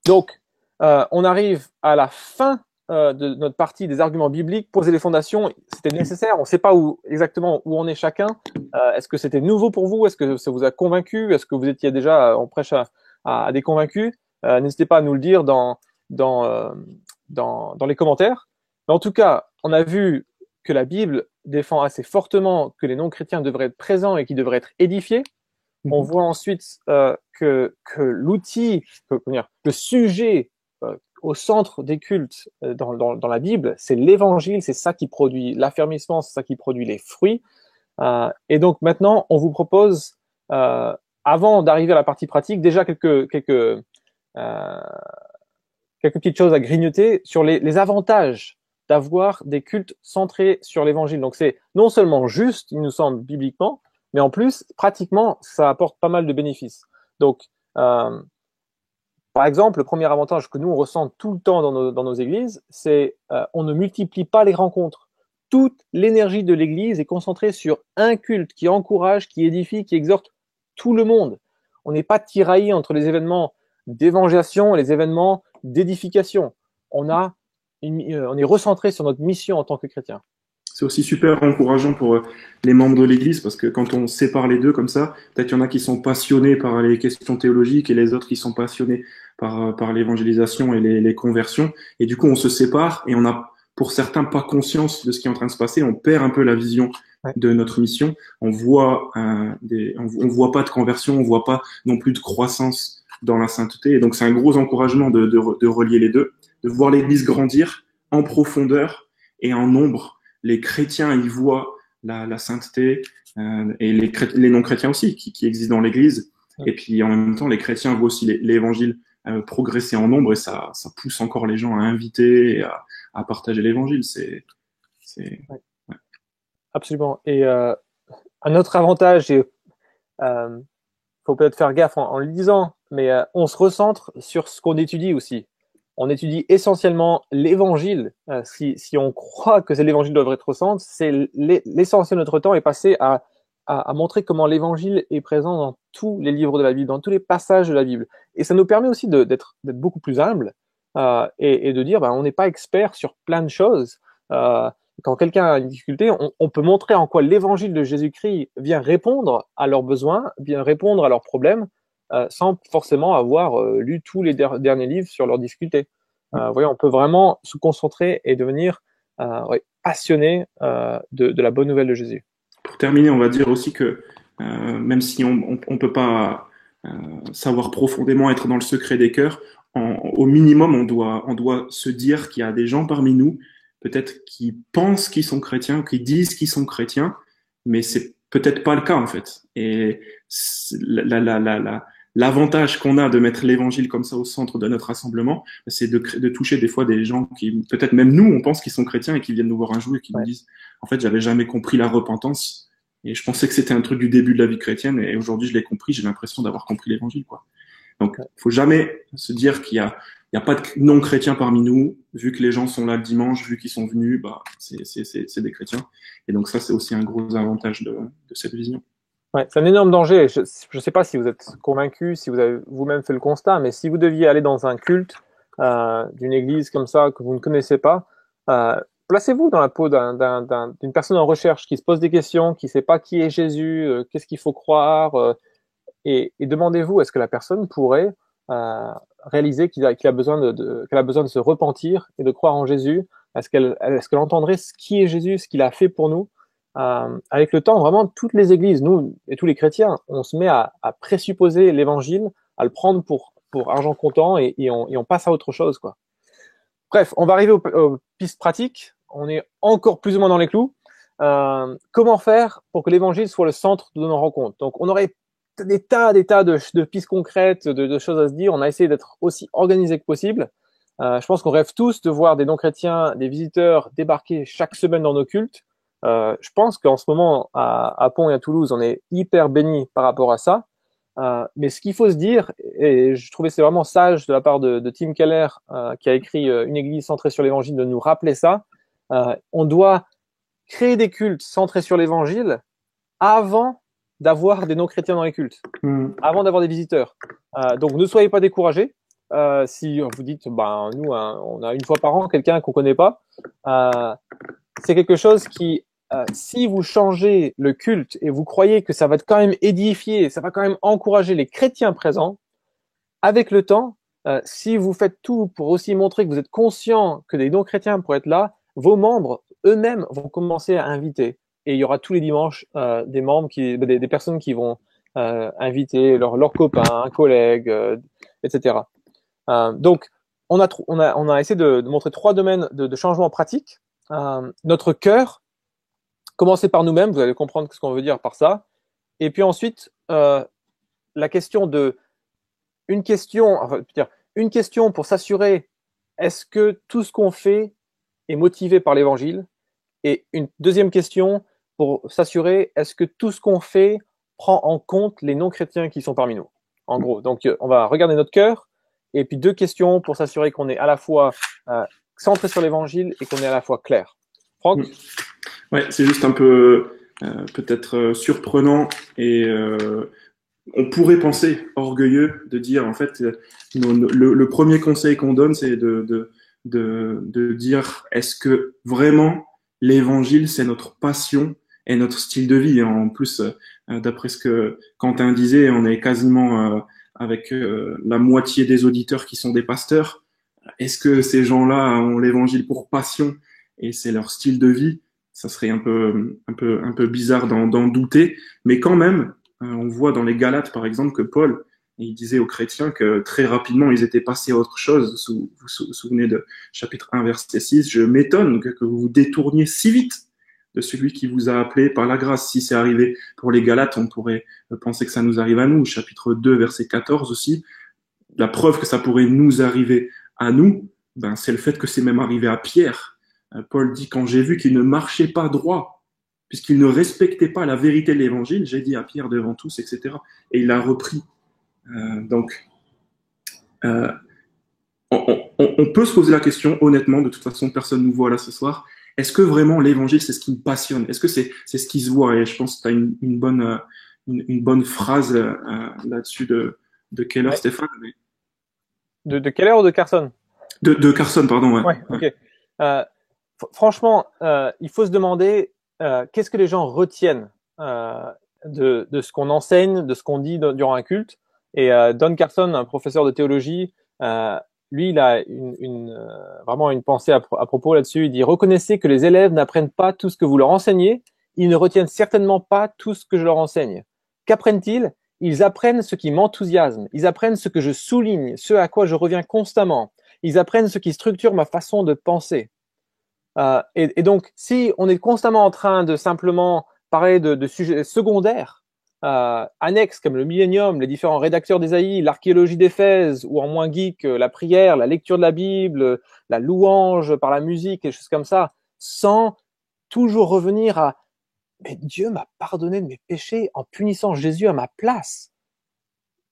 Donc, on arrive à la fin de notre partie des arguments bibliques, poser les fondations. C'était nécessaire. On ne sait pas exactement où on est chacun. Est-ce que c'était nouveau pour vous? Est-ce que ça vous a convaincu? Est-ce que vous étiez déjà en prêche à des convaincus? N'hésitez pas à nous le dire dans les commentaires. Mais en tout cas, on a vu que la Bible défend assez fortement que les non-chrétiens devraient être présents et qu'ils devraient être édifiés. On voit ensuite que l'outil, le sujet au centre des cultes dans la Bible, c'est l'évangile, c'est ça qui produit l'affermissement, c'est ça qui produit les fruits. Et donc maintenant, on vous propose, avant d'arriver à la partie pratique, déjà quelques petites choses à grignoter sur les avantages d'avoir des cultes centrés sur l'évangile. Donc c'est non seulement juste, il nous semble, bibliquement, mais en plus, pratiquement, ça apporte pas mal de bénéfices. Donc, par exemple, le premier avantage que nous, on ressent tout le temps dans nos églises, c'est on ne multiplie pas les rencontres. Toute l'énergie de l'église est concentrée sur un culte qui encourage, qui édifie, qui exhorte tout le monde. On n'est pas tiraillé entre les événements d'évangélisation et les événements d'édification. On est recentré sur notre mission en tant que chrétien. C'est aussi super encourageant pour les membres de l'Église parce que quand on sépare les deux comme ça, peut-être il y en a qui sont passionnés par les questions théologiques et les autres qui sont passionnés par l'évangélisation et les conversions. Et du coup, on se sépare et on a, pour certains, pas conscience de ce qui est en train de se passer. On perd un peu la vision de notre mission. On voit on voit pas de conversion, on voit pas non plus de croissance dans la sainteté. Et donc, c'est un gros encouragement de relier les deux, de voir l'Église grandir en profondeur et en nombre. Les chrétiens y voient la sainteté et les non-chrétiens aussi qui existent dans l'Église. Et puis en même temps, les chrétiens voient aussi l'Évangile progresser en nombre et ça pousse encore les gens à inviter et à partager l'Évangile. Ouais. Absolument. Et un autre avantage, et faut peut-être faire gaffe en le disant, mais on se recentre sur ce qu'on étudie aussi. On étudie essentiellement l'évangile. Si on croit que c'est l'évangile doit être au centre, c'est l'essentiel de notre temps est passé à montrer comment l'évangile est présent dans tous les livres de la Bible, dans tous les passages de la Bible. Et ça nous permet aussi d'être beaucoup plus humble et de dire on n'est pas expert sur plein de choses. Quand quelqu'un a une difficulté, on peut montrer en quoi l'évangile de Jésus-Christ vient répondre à leurs besoins, vient répondre à leurs problèmes, sans forcément avoir lu tous les derniers livres sur leurs difficultés. Voyez, on peut vraiment se concentrer et devenir passionné de la bonne nouvelle de Jésus. Pour terminer, on va dire aussi que même si on peut pas savoir profondément être dans le secret des cœurs, au minimum, on doit se dire qu'il y a des gens parmi nous, peut-être qui pensent qu'ils sont chrétiens, qui disent qu'ils sont chrétiens, mais c'est peut-être pas le cas en fait. Et l'avantage qu'on a de mettre l'évangile comme ça au centre de notre rassemblement, c'est de toucher des fois des gens qui, peut-être même nous, on pense qu'ils sont chrétiens et qui viennent nous voir un jour et qui nous disent, en fait, j'avais jamais compris la repentance et je pensais que c'était un truc du début de la vie chrétienne et aujourd'hui je l'ai compris, j'ai l'impression d'avoir compris l'évangile, quoi. Donc, faut jamais se dire qu'il y a Il n'y a pas de non-chrétiens parmi nous. Vu que les gens sont là le dimanche, vu qu'ils sont venus, bah, c'est des chrétiens. Et donc ça, c'est aussi un gros avantage de cette vision. Ouais, c'est un énorme danger. Je ne sais pas si vous êtes convaincu, si vous avez vous-même fait le constat, mais si vous deviez aller dans un culte d'une église comme ça que vous ne connaissez pas, placez-vous dans la peau d'une personne en recherche qui se pose des questions, qui ne sait pas qui est Jésus, qu'est-ce qu'il faut croire, et demandez-vous, est-ce que la personne pourrait réaliser qu'elle a besoin qu'elle a besoin de se repentir et de croire en Jésus? Est-ce qu'elle entendrait ce qui est Jésus, ce qu'il a fait pour nous? Avec le temps, vraiment, toutes les églises, nous et tous les chrétiens, on se met à présupposer l'évangile, à le prendre pour argent comptant et on passe à autre chose, quoi. Bref, on va arriver aux pistes pratiques. On est encore plus ou moins dans les clous. Comment faire pour que l'évangile soit le centre de nos rencontres? Donc, on aurait des tas de pistes concrètes, de choses à se dire. On a essayé d'être aussi organisé que possible. Je pense qu'on rêve tous de voir des non-chrétiens, des visiteurs débarquer chaque semaine dans nos cultes. Je pense qu'en ce moment, à Pont et à Toulouse, on est hyper bénis par rapport à ça. Mais ce qu'il faut se dire, et je trouvais c'est vraiment sage de la part de Tim Keller, qui a écrit Une église centrée sur l'évangile, de nous rappeler ça. On doit créer des cultes centrés sur l'évangile avant d'avoir des non-chrétiens dans les cultes, avant d'avoir des visiteurs. Donc ne soyez pas découragés. Si vous dites, nous, on a une fois par an quelqu'un qu'on connaît pas, c'est quelque chose qui, si vous changez le culte et vous croyez que ça va quand même édifier, ça va quand même encourager les chrétiens présents, avec le temps, si vous faites tout pour aussi montrer que vous êtes conscient que des non-chrétiens pourraient être là, vos membres eux-mêmes vont commencer à inviter. Et il y aura tous les dimanches des personnes qui vont inviter leurs copains, collègues, etc. Donc, on a essayé de montrer 3 domaines de changement pratique. Notre cœur, commencer par nous-mêmes, vous allez comprendre ce qu'on veut dire par ça. Et puis ensuite, la question une question pour s'assurer, est-ce que tout ce qu'on fait est motivé par l'évangile? Et une deuxième question pour s'assurer, est-ce que tout ce qu'on fait prend en compte les non-chrétiens qui sont parmi nous? En gros, donc on va regarder notre cœur. Et puis 2 questions pour s'assurer qu'on est à la fois centré sur l'évangile et qu'on est à la fois clair. Franck? Ouais, c'est juste un peu peut-être surprenant et on pourrait penser orgueilleux de dire en fait le premier conseil qu'on donne, c'est de dire est-ce que vraiment l'évangile c'est notre passion et notre style de vie. Et en plus, d'après ce que Quentin disait, on est quasiment avec la moitié des auditeurs qui sont des pasteurs. Est-ce que ces gens-là ont l'évangile pour passion et c'est leur style de vie? Ça serait un peu bizarre d'en douter, mais quand même, on voit dans les Galates par exemple que Paul, il disait aux chrétiens que très rapidement ils étaient passés à autre chose. Vous vous souvenez de chapitre 1 verset 6, je m'étonne que vous vous détourniez si vite de celui qui vous a appelé par la grâce. Si c'est arrivé pour les Galates, on pourrait penser que ça nous arrive à nous. Chapitre 2 verset 14 aussi, la preuve que ça pourrait nous arriver à nous, c'est le fait que c'est même arrivé à Pierre. Paul dit, quand j'ai vu qu'il ne marchait pas droit, puisqu'il ne respectait pas la vérité de l'évangile, j'ai dit à Pierre devant tous, etc. Et il a repris. On peut se poser la question, honnêtement, de toute façon, personne ne nous voit là ce soir, est-ce que vraiment l'évangile, c'est ce qui me passionne? Est-ce que c'est ce qui se voit? Et je pense que tu as une bonne phrase là-dessus de Keller, ouais. Stéphane. De Keller ou de Carson? De Carson, pardon. Ouais, ok. Franchement, il faut se demander qu'est-ce que les gens retiennent de ce qu'on enseigne, de ce qu'on dit durant un culte. Et Don Carson, un professeur de théologie, lui, il a vraiment une pensée à propos là-dessus. Il dit « Reconnaissez que les élèves n'apprennent pas tout ce que vous leur enseignez. Ils ne retiennent certainement pas tout ce que je leur enseigne. Qu'apprennent-ils? Ils apprennent ce qui m'enthousiasme. Ils apprennent ce que je souligne, ce à quoi je reviens constamment. Ils apprennent ce qui structure ma façon de penser. » Et donc, si on est constamment en train de simplement parler de sujets secondaires, annexes comme le millénium, les différents rédacteurs d'Ésaïe, l'archéologie d'Éphèse, ou en moins geek, la prière, la lecture de la Bible, la louange par la musique, et des choses comme ça, sans toujours revenir à « mais Dieu m'a pardonné de mes péchés en punissant Jésus à ma place.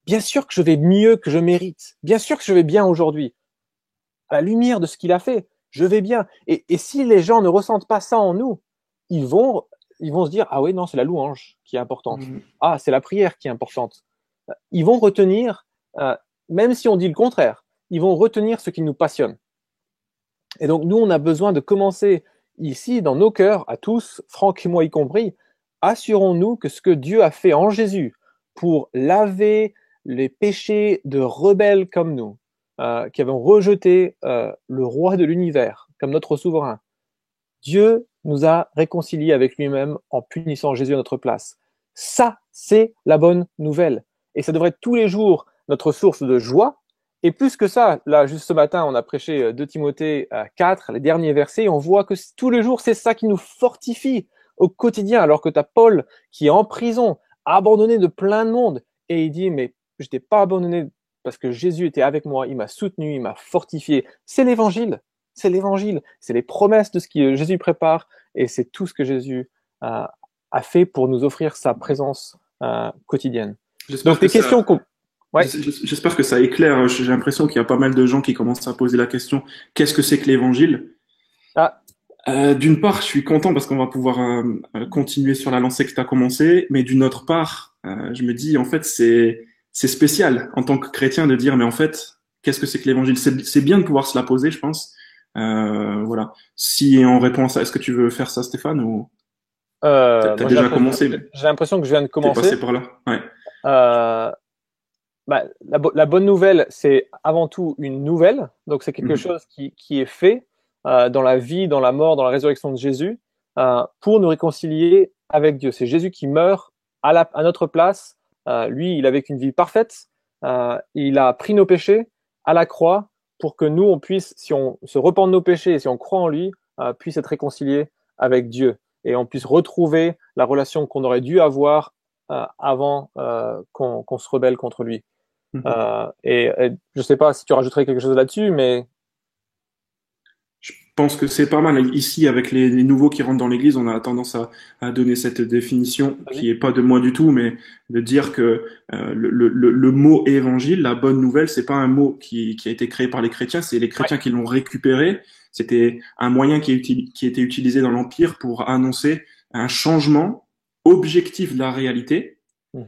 Bien sûr que je vais mieux que je mérite. Bien sûr que je vais bien aujourd'hui. à la lumière de ce qu'il a fait, je vais bien. Et si les gens ne ressentent pas ça en nous, ils vont se dire, ah oui, non, c'est la louange qui est importante. Ah, c'est la prière qui est importante. Ils vont retenir, même si on dit le contraire, ils vont retenir ce qui nous passionne. Et donc, nous, on a besoin de commencer ici, dans nos cœurs, à tous, Franck et moi y compris, assurons-nous que ce que Dieu a fait en Jésus pour laver les péchés de rebelles comme nous, qui avons rejeté le roi de l'univers comme notre souverain, Dieu nous a réconciliés avec lui-même en punissant Jésus à notre place. Ça, c'est la bonne nouvelle. Et ça devrait être tous les jours notre source de joie. Et plus que ça, là, juste ce matin, on a prêché 2 Timothée 4, les derniers versets, et on voit que tous les jours, c'est ça qui nous fortifie au quotidien, alors que tu as Paul qui est en prison, abandonné de plein de monde, et il dit, mais je t'ai pas abandonné parce que Jésus était avec moi, il m'a soutenu, il m'a fortifié. C'est l'évangile, c'est les promesses de ce que Jésus prépare, et c'est tout ce que Jésus a fait pour nous offrir sa présence quotidienne. Donc les questions qu'on... Ouais. J'espère que ça éclaire. J'ai l'impression qu'il y a pas mal de gens qui commencent à poser la question, qu'est-ce que c'est que l'évangile? D'une part, je suis content parce qu'on va pouvoir continuer sur la lancée que tu as commencé, mais d'une autre part, je me dis, en fait, c'est spécial en tant que chrétien de dire, mais en fait, qu'est-ce que c'est que l'évangile? C'est bien de pouvoir se la poser, je pense. Voilà. Si on répond à ça, est-ce que tu veux faire ça, Stéphane, ou t'as déjà commencé? J'ai l'impression que je viens de commencer. T'es passé par là. Ouais. La bonne nouvelle, c'est avant tout une nouvelle. Donc, c'est quelque chose qui est fait dans la vie, dans la mort, dans la résurrection de Jésus pour nous réconcilier avec Dieu. C'est Jésus qui meurt à notre place. Lui, il a vécu une vie parfaite. Il a pris nos péchés à la croix pour que nous, on puisse, si on se repent de nos péchés et si on croit en lui, puisse être réconcilié avec Dieu et on puisse retrouver la relation qu'on aurait dû avoir avant qu'on se rebelle contre lui. Et je sais pas si tu rajouterais quelque chose là-dessus, mais je pense que c'est pas mal. Ici, avec les nouveaux qui rentrent dans l'église, on a tendance à donner cette définition qui est pas de moi du tout, mais de dire que le mot évangile, la bonne nouvelle, c'est pas un mot qui a été créé par les chrétiens, c'est les chrétiens qui l'ont récupéré. C'était un moyen qui était utilisé dans l'Empire pour annoncer un changement objectif de la réalité,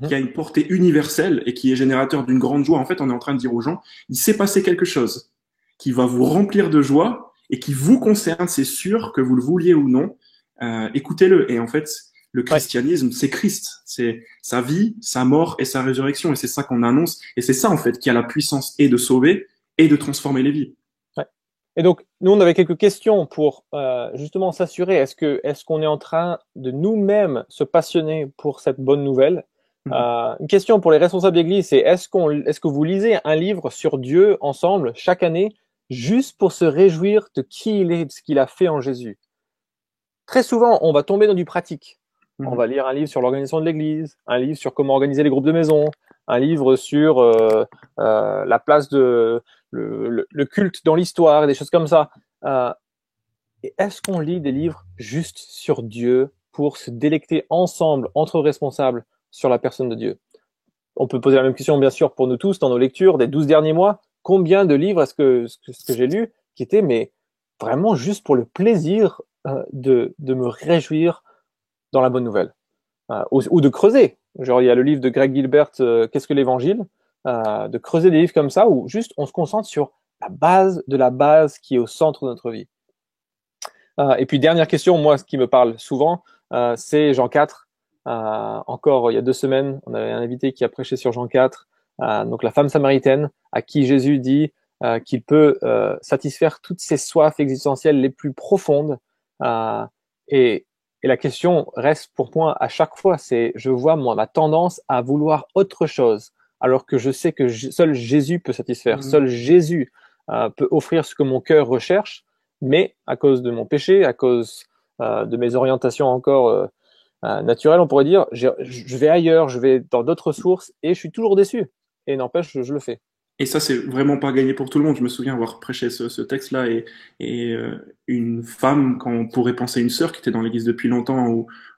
qui a une portée universelle et qui est générateur d'une grande joie. En fait, on est en train de dire aux gens, il s'est passé quelque chose qui va vous remplir de joie et qui vous concerne, c'est sûr, que vous le vouliez ou non, écoutez-le. Et en fait, le christianisme, c'est Christ, c'est sa vie, sa mort et sa résurrection, et c'est ça qu'on annonce, et c'est ça en fait qui a la puissance et de sauver et de transformer les vies. Et donc, nous, on avait quelques questions pour justement s'assurer, est-ce qu'on est en train de nous-mêmes se passionner pour cette bonne nouvelle? Une question pour les responsables d'église, c'est est-ce que vous lisez un livre sur Dieu ensemble chaque année, juste pour se réjouir de qui il est, de ce qu'il a fait en Jésus? Très souvent, on va tomber dans du pratique. On va lire un livre sur l'organisation de l'église, un livre sur comment organiser les groupes de maison, un livre sur la place de le culte dans l'histoire et des choses comme ça. Et est-ce qu'on lit des livres juste sur Dieu pour se délecter ensemble, entre responsables, sur la personne de Dieu? On peut poser la même question, bien sûr, pour nous tous, dans nos lectures des 12 derniers mois. Combien de livres est-ce que j'ai lu qui étaient, mais vraiment juste pour le plaisir de me réjouir dans la bonne nouvelle, ou de creuser. Genre, il y a le livre de Greg Gilbert, Qu'est-ce que l'évangile, de creuser des livres comme ça, où juste on se concentre sur la base de la base qui est au centre de notre vie. Et puis, dernière question, moi, ce qui me parle souvent, c'est Jean 4. Encore il y a 2 semaines, on avait un invité qui a prêché sur Jean 4, donc la femme samaritaine, à qui Jésus dit qu'il peut satisfaire toutes ses soifs existentielles les plus profondes. Et la question reste pour moi à chaque fois, c'est je vois moi ma tendance à vouloir autre chose, alors que je sais que seul Jésus peut satisfaire, seul Jésus peut offrir ce que mon cœur recherche, mais à cause de mon péché, à cause de mes orientations encore naturelles, on pourrait dire, je vais ailleurs, je vais dans d'autres sources, et je suis toujours déçu. Et n'empêche, je le fais. Et ça, c'est vraiment pas gagné pour tout le monde. Je me souviens avoir prêché ce texte-là et une femme, quand on pourrait penser une sœur qui était dans l'église depuis longtemps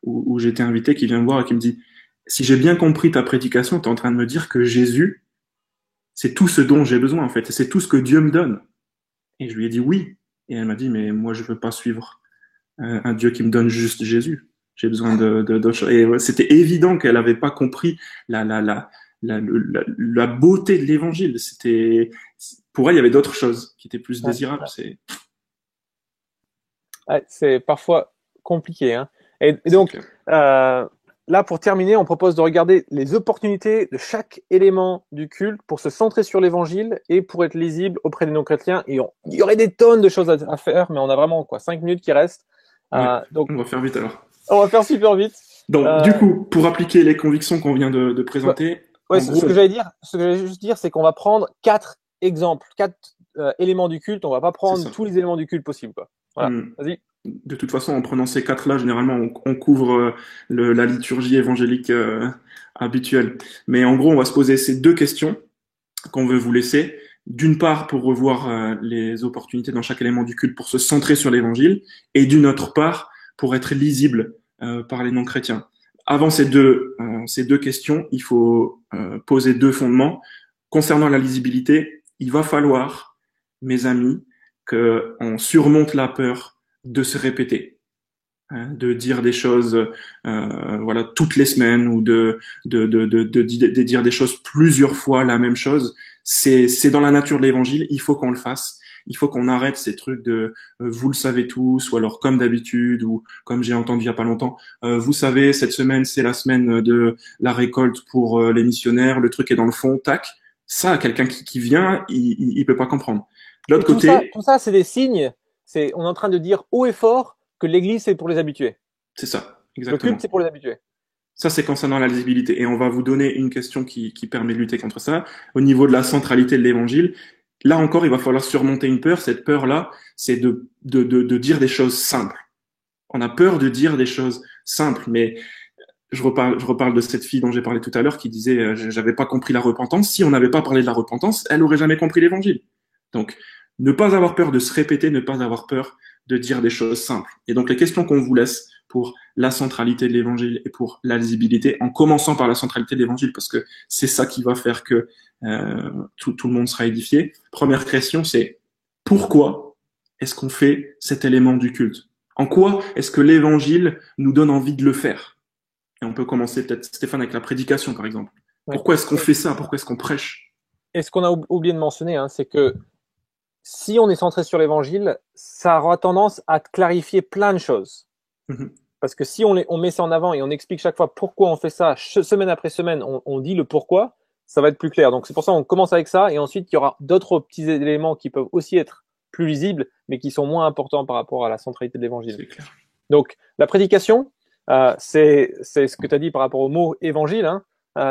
où j'étais invité, qui vient me voir et qui me dit, si j'ai bien compris ta prédication, tu es en train de me dire que Jésus, c'est tout ce dont j'ai besoin, en fait. Et c'est tout ce que Dieu me donne. Et je lui ai dit oui. Et elle m'a dit, mais moi, je veux pas suivre un Dieu qui me donne juste Jésus. J'ai besoin d'autre chose. Et c'était évident qu'elle n'avait pas compris la beauté de l'évangile. Pour elle, il y avait d'autres choses qui étaient plus désirables. C'est parfois compliqué, hein. Et donc, là, pour terminer, on propose de regarder les opportunités de chaque élément du culte pour se centrer sur l'évangile et pour être lisible auprès des non-chrétiens. Et il y aurait des tonnes de choses à faire, mais on a vraiment 5 minutes qui restent. Donc, on va faire vite alors. On va faire super vite. Donc, du coup, pour appliquer les convictions qu'on vient de présenter. Ce que j'allais juste dire, c'est qu'on va prendre 4 exemples, 4 éléments du culte. On va pas prendre tous les éléments du culte possibles, quoi. Voilà. Vas-y. De toute façon, en prenant ces 4-là, généralement, on couvre la liturgie évangélique habituelle. Mais en gros, on va se poser ces 2 questions qu'on veut vous laisser. D'une part, pour revoir les opportunités dans chaque élément du culte pour se centrer sur l'évangile, et d'une autre part, pour être lisible par les non-chrétiens. Avant ces deux questions, il faut poser 2 fondements. Concernant la lisibilité, il va falloir, mes amis, qu'on surmonte la peur de se répéter, hein, de dire des choses toutes les semaines ou de dire des choses plusieurs fois la même chose. C'est dans la nature de l'évangile, il faut qu'on le fasse. Il faut qu'on arrête ces trucs de vous le savez tous, ou alors comme d'habitude, ou comme j'ai entendu il y a pas longtemps, vous savez, cette semaine, c'est la semaine de la récolte pour les missionnaires, le truc est dans le fond, tac. Ça, quelqu'un qui vient, il peut pas comprendre. De l'autre côté, tout ça, c'est des signes. On est en train de dire haut et fort que l'église, c'est pour les habitués. C'est ça, exactement. Le culte, c'est pour les habitués. Ça, c'est concernant la lisibilité. Et on va vous donner une question qui permet de lutter contre ça. Au niveau de la centralité de l'évangile, là encore, il va falloir surmonter une peur. Cette peur-là, c'est de dire des choses simples. On a peur de dire des choses simples, mais je reparle de cette fille dont j'ai parlé tout à l'heure qui disait j'avais pas compris la repentance. Si on n'avait pas parlé de la repentance, elle aurait jamais compris l'évangile. Donc, ne pas avoir peur de se répéter, ne pas avoir peur de dire des choses simples. Et donc, les questions qu'on vous laisse pour la centralité de l'évangile et pour la lisibilité, en commençant par la centralité de l'évangile, parce que c'est ça qui va faire que tout le monde sera édifié. Première question, c'est pourquoi est-ce qu'on fait cet élément du culte? En quoi est-ce que l'évangile nous donne envie de le faire? Et on peut commencer peut-être, Stéphane, avec la prédication, par exemple. Ouais. Pourquoi est-ce qu'on fait ça? Pourquoi est-ce qu'on prêche? Et ce qu'on a oublié de mentionner, hein, c'est que si on est centré sur l'évangile, ça aura tendance à clarifier plein de choses. Mm-hmm. Parce que si on met ça en avant et on explique chaque fois pourquoi on fait ça, semaine après semaine, on dit le pourquoi, ça va être plus clair. Donc c'est pour ça qu'on commence avec ça, et ensuite il y aura d'autres petits éléments qui peuvent aussi être plus lisibles, mais qui sont moins importants par rapport à la centralité de l'évangile. C'est clair. Donc la prédication, c'est ce que tu as dit par rapport au mot évangile, hein.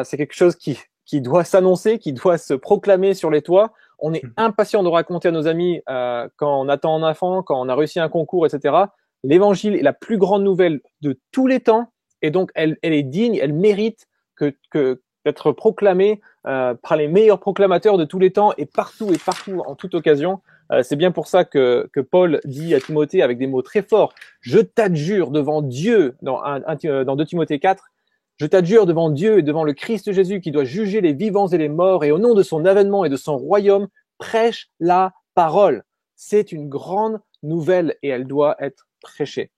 C'est quelque chose qui doit s'annoncer, qui doit se proclamer sur les toits. On est impatient de raconter à nos amis quand on attend un enfant, quand on a réussi un concours, etc. L'évangile est la plus grande nouvelle de tous les temps, et donc elle est digne, elle mérite d'être proclamée par les meilleurs proclamateurs de tous les temps, et partout, en toute occasion. C'est bien pour ça que Paul dit à Timothée avec des mots très forts: je t'adjure devant Dieu, dans 2 Timothée 4, je t'adjure devant Dieu et devant le Christ Jésus qui doit juger les vivants et les morts, et au nom de son avènement et de son royaume, prêche la parole. C'est une grande nouvelle et elle doit être prêchée.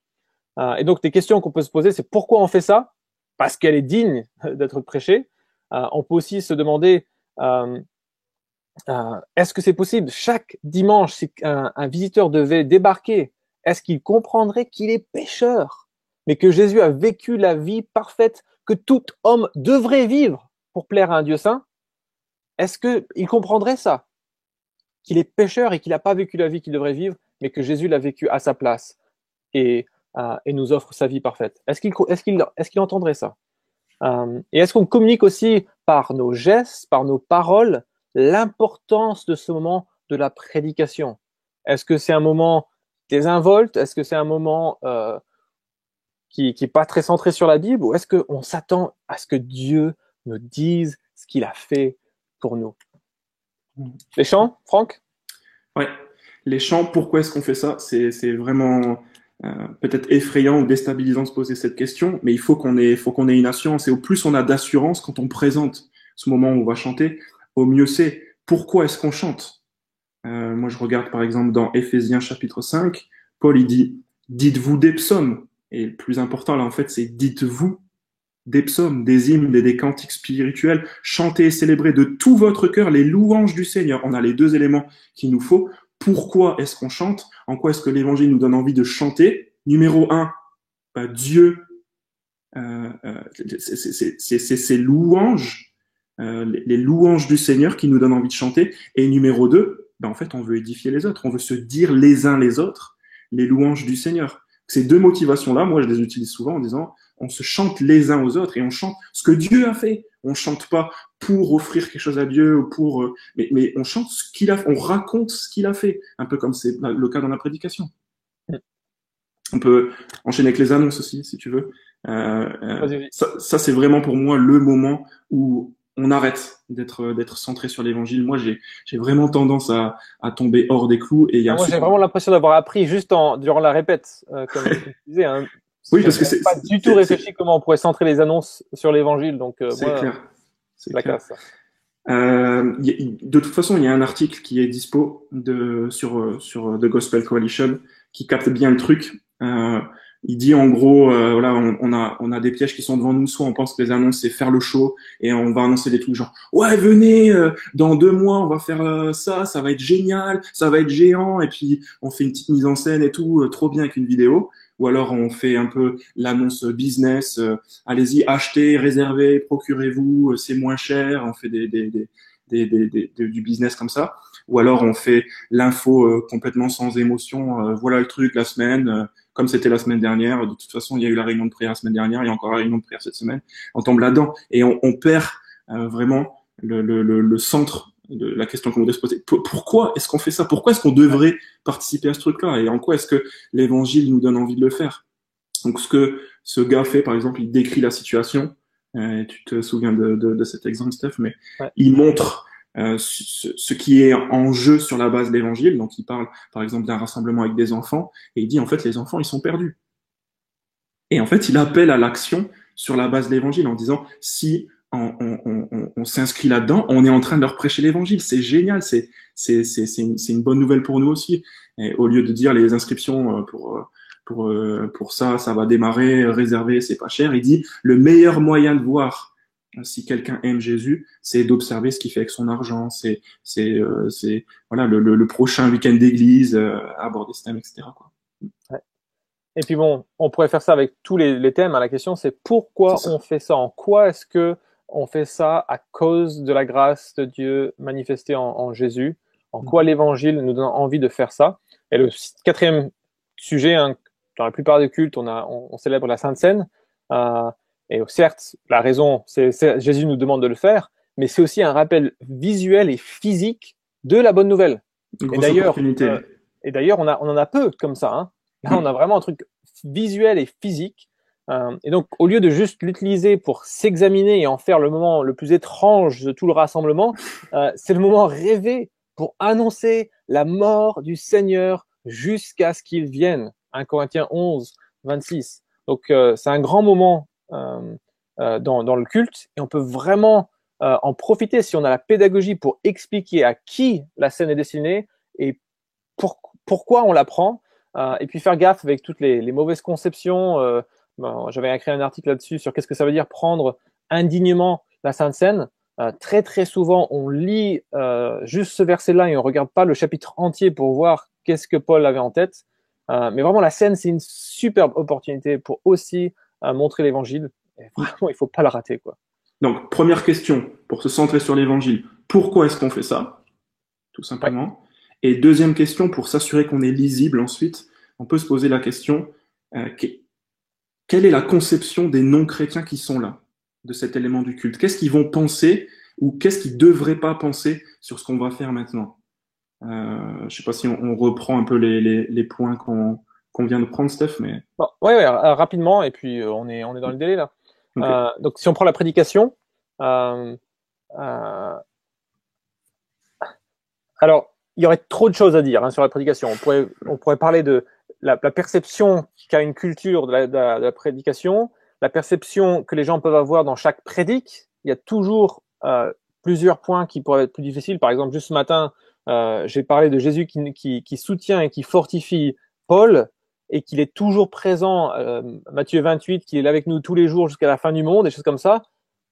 Et donc, des questions qu'on peut se poser, c'est pourquoi on fait ça? Parce qu'elle est digne d'être prêchée. On peut aussi se demander, est-ce que c'est possible? Chaque dimanche, si un visiteur devait débarquer, est-ce qu'il comprendrait qu'il est pécheur, mais que Jésus a vécu la vie parfaite que tout homme devrait vivre pour plaire à un Dieu saint? Est-ce qu'il comprendrait ça? Qu'il est pécheur et qu'il n'a pas vécu la vie qu'il devrait vivre, mais que Jésus l'a vécu à sa place et nous offre sa vie parfaite. Est-ce qu'il entendrait ça? Et est-ce qu'on communique aussi par nos gestes, par nos paroles, l'importance de ce moment de la prédication? Est-ce que c'est un moment désinvolte? Est-ce que c'est un moment qui est pas très centré sur la Bible? Ou est-ce qu'on s'attend à ce que Dieu nous dise ce qu'il a fait pour nous? Les chants, Franck? Ouais, les chants, pourquoi est-ce qu'on fait ça? C'est vraiment peut-être effrayant ou déstabilisant de se poser cette question, mais il faut qu'on ait une assurance. Et au plus on a d'assurance quand on présente ce moment où on va chanter, au mieux c'est. Pourquoi est-ce qu'on chante? Moi, je regarde par exemple dans Éphésiens chapitre 5, Paul il dit, dites-vous des psaumes. Et le plus important là, en fait, c'est dites-vous des psaumes, des hymnes, des cantiques spirituels, chantez et célébrez de tout votre cœur les louanges du Seigneur. On a les deux éléments qu'il nous faut. Pourquoi est-ce qu'on chante? En quoi est-ce que l'Évangile nous donne envie de chanter? Numéro un, Dieu, c'est ces louanges, les louanges du Seigneur qui nous donnent envie de chanter. Et numéro deux, en fait, on veut édifier les autres. On veut se dire les uns les autres les louanges du Seigneur. Ces deux motivations-là, moi, je les utilise souvent en disant, on se chante les uns aux autres et on chante ce que Dieu a fait. On chante pas pour offrir quelque chose à Dieu ou pour, mais on chante ce qu'il a fait, on raconte ce qu'il a fait. Un peu comme c'est le cas dans la prédication. On peut enchaîner avec les annonces aussi, si tu veux. Ça c'est vraiment pour moi le moment où on arrête d'être centré sur l'évangile. Moi, j'ai vraiment tendance à tomber hors des clous. Et moi, j'ai vraiment l'impression d'avoir appris juste durant la répète, comme tu disais. Hein, oui, parce que c'est pas du tout réfléchi comment on pourrait centrer les annonces sur l'évangile. Donc, c'est moi, clair. C'est la classe. De toute façon, il y a un article qui est dispo sur The Gospel Coalition qui capte bien le truc. Il dit en gros, voilà, on a des pièges qui sont devant nous. Soit on pense que les annonces c'est faire le show et on va annoncer des trucs genre ouais venez dans 2 mois on va faire ça va être génial, ça va être géant et puis on fait une petite mise en scène et tout trop bien avec une vidéo. Ou alors on fait un peu l'annonce business, allez-y achetez, réservez, procurez-vous, c'est moins cher. On fait du business comme ça. Ou alors on fait l'info complètement sans émotion. Voilà le truc la semaine. Comme c'était la semaine dernière, de toute façon, il y a eu la réunion de prière la semaine dernière, il y a encore la réunion de prière cette semaine. On tombe là-dedans et on perd vraiment le centre de la question qu'on voudrait se poser. Pourquoi est-ce qu'on fait ça? Pourquoi est-ce qu'on devrait participer à ce truc-là? Et en quoi est-ce que l'Évangile nous donne envie de le faire? Donc, ce que ce gars fait, par exemple, il décrit la situation. Tu te souviens de cet exemple, Steph, mais ouais. Il montre ce qui est en jeu sur la base de l'évangile. Donc, il parle, par exemple, d'un rassemblement avec des enfants, et il dit, en fait, les enfants, ils sont perdus. Et en fait, il appelle à l'action sur la base de l'évangile en disant, si on s'inscrit là-dedans, on est en train de leur prêcher l'évangile. C'est génial, c'est une bonne nouvelle pour nous aussi. Et au lieu de dire les inscriptions pour ça va démarrer, réservé, c'est pas cher, il dit, le meilleur moyen de voir si quelqu'un aime Jésus, c'est d'observer ce qu'il fait avec son argent, c'est voilà le prochain week-end d'église, aborder ce thème, etc. quoi. Ouais. Et puis bon, on pourrait faire ça avec tous les thèmes. La question c'est pourquoi on fait ça? En quoi est-ce que on fait ça à cause de la grâce de Dieu manifestée en Jésus? En quoi l'Évangile nous donne envie de faire ça? Et le 4e sujet, hein, dans la plupart des cultes, on célèbre la Sainte Seine. Et certes, la raison, c'est Jésus nous demande de le faire, mais c'est aussi un rappel visuel et physique de la bonne nouvelle. Et d'ailleurs, on en a peu comme ça. Hein. Là, on a vraiment un truc visuel et physique. Et donc, au lieu de juste l'utiliser pour s'examiner et en faire le moment le plus étrange de tout le rassemblement, c'est le moment rêvé pour annoncer la mort du Seigneur jusqu'à ce qu'il vienne. 1 Corinthiens 11, 26. Donc, c'est un grand moment dans le culte et on peut vraiment en profiter si on a la pédagogie pour expliquer à qui la scène est destinée et pourquoi on la prend et puis faire gaffe avec toutes les mauvaises conceptions. J'avais écrit un article là-dessus sur qu'est-ce que ça veut dire prendre indignement la Sainte Seine. Très très souvent on lit juste ce verset-là et on regarde pas le chapitre entier pour voir qu'est-ce que Paul avait en tête. Mais vraiment la scène c'est une superbe opportunité pour aussi montrer l'évangile. Et vraiment, il faut pas le rater, quoi. Donc, première question, pour se centrer sur l'évangile, pourquoi est-ce qu'on fait ça? Tout simplement. Ouais. Et deuxième question, pour s'assurer qu'on est lisible ensuite, on peut se poser la question, quelle est la conception des non-chrétiens qui sont là, de cet élément du culte? Qu'est-ce qu'ils vont penser ou qu'est-ce qu'ils devraient pas penser sur ce qu'on va faire maintenant? Je sais pas si on reprend un peu les points qu'on vient de prendre, Steph, mais... Bon, ouais, rapidement, et puis on est dans le délai, là. Okay. Donc, si on prend la prédication, alors, il y aurait trop de choses à dire sur la prédication. On pourrait parler de la perception qu'a une culture de la prédication, la perception que les gens peuvent avoir dans chaque prédique. Il y a toujours plusieurs points qui pourraient être plus difficiles. Par exemple, juste ce matin, j'ai parlé de Jésus qui soutient et qui fortifie Paul et qu'il est toujours présent, Matthieu 28, qu'il est là avec nous tous les jours jusqu'à la fin du monde, des choses comme ça.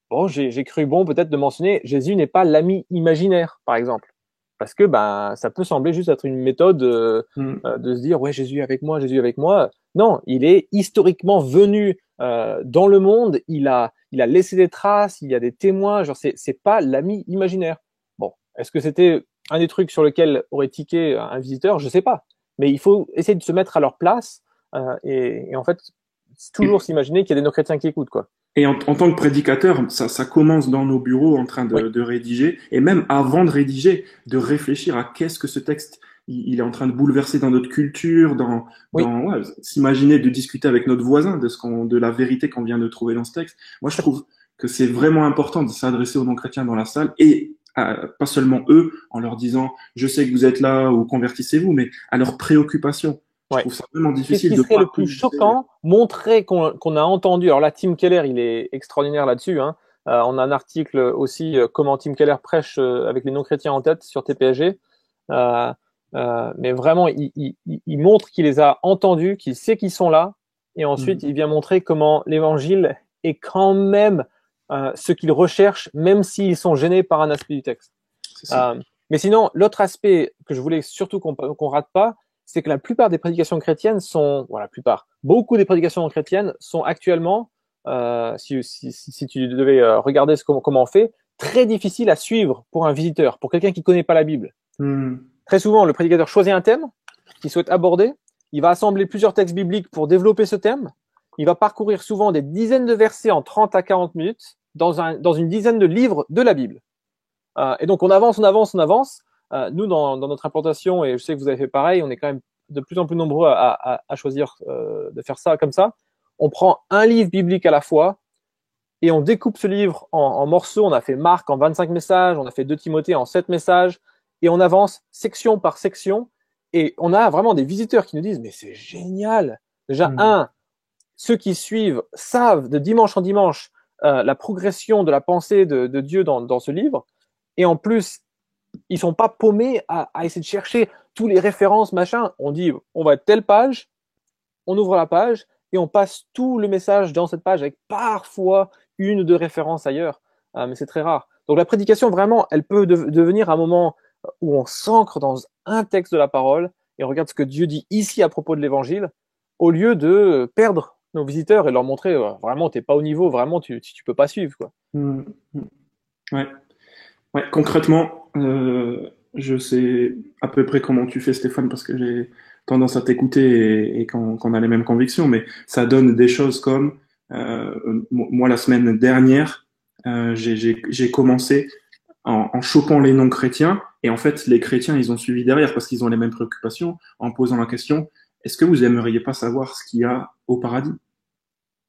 Bon, j'ai cru bon peut-être de mentionner, Jésus n'est pas l'ami imaginaire, par exemple. Parce que ça peut sembler juste être une méthode de se dire, ouais, Jésus est avec moi, Jésus est avec moi. Non, il est historiquement venu dans le monde, il a laissé des traces, il y a des témoins, genre c'est pas l'ami imaginaire. Bon, est-ce que c'était un des trucs sur lesquels aurait tiqué un visiteur? Je sais pas. Mais il faut essayer de se mettre à leur place et en fait, toujours s'imaginer qu'il y a des non-chrétiens qui écoutent, quoi. Et en tant que prédicateur, ça commence dans nos bureaux en train de rédiger, et même avant de rédiger, de réfléchir à qu'est-ce que ce texte il est en train de bouleverser dans notre culture, s'imaginer de discuter avec notre voisin de la vérité qu'on vient de trouver dans ce texte. Moi, je trouve que c'est vraiment important de s'adresser aux non-chrétiens dans la salle et pas seulement eux en leur disant je sais que vous êtes là ou convertissez-vous, mais à leurs préoccupations. Je trouve ça vraiment difficile. Qu'est-ce qui serait le plus choquant? Montrer qu'on a entendu. Alors là, Tim Keller, il est extraordinaire là-dessus. Hein. On a un article aussi comment Tim Keller prêche avec les non-chrétiens en tête sur TPSG. Mais vraiment, il montre qu'il les a entendus, qu'il sait qu'ils sont là, et ensuite il vient montrer comment l'évangile est quand même ce qu'ils recherchent, même s'ils sont gênés par un aspect du texte. Mais sinon, l'autre aspect que je voulais surtout qu'on rate pas, c'est que la plupart des prédications chrétiennes beaucoup des prédications chrétiennes sont actuellement, si tu devais regarder comment on fait, très difficiles à suivre pour un visiteur, pour quelqu'un qui connaît pas la Bible. Très souvent, le prédicateur choisit un thème qu'il souhaite aborder, il va assembler plusieurs textes bibliques pour développer ce thème, il va parcourir souvent des dizaines de versets en 30 à 40 minutes dans une dizaine de livres de la Bible. Et donc on avance. Nous, dans notre implantation, et je sais que vous avez fait pareil, on est quand même de plus en plus nombreux à choisir de faire ça comme ça. On prend un livre biblique à la fois et on découpe ce livre en morceaux. On a fait Marc en 25 messages, on a fait 2 Timothée en 7 messages, et on avance section par section. Et on a vraiment des visiteurs qui nous disent « Mais c'est génial !» Déjà, ceux qui suivent savent de dimanche en dimanche la progression de la pensée de Dieu dans ce livre. Et en plus, ils sont pas paumés à essayer de chercher tous les références, machin. On dit, on va à telle page, on ouvre la page et on passe tout le message dans cette page avec parfois 1 ou 2 références ailleurs. Mais c'est très rare. Donc la prédication, vraiment, elle peut devenir un moment où on s'ancre dans un texte de la parole et on regarde ce que Dieu dit ici à propos de l'évangile, au lieu de perdre nos visiteurs et leur montrer, vraiment, t'es pas au niveau, vraiment, tu peux pas suivre, quoi. Ouais, concrètement, je sais à peu près comment tu fais, Stéphane, parce que j'ai tendance à t'écouter et qu'on a les mêmes convictions, mais ça donne des choses comme moi la semaine dernière, j'ai commencé en chopant les non-chrétiens, et en fait les chrétiens ils ont suivi derrière parce qu'ils ont les mêmes préoccupations, en posant la question est-ce que vous aimeriez pas savoir ce qu'il y a au paradis?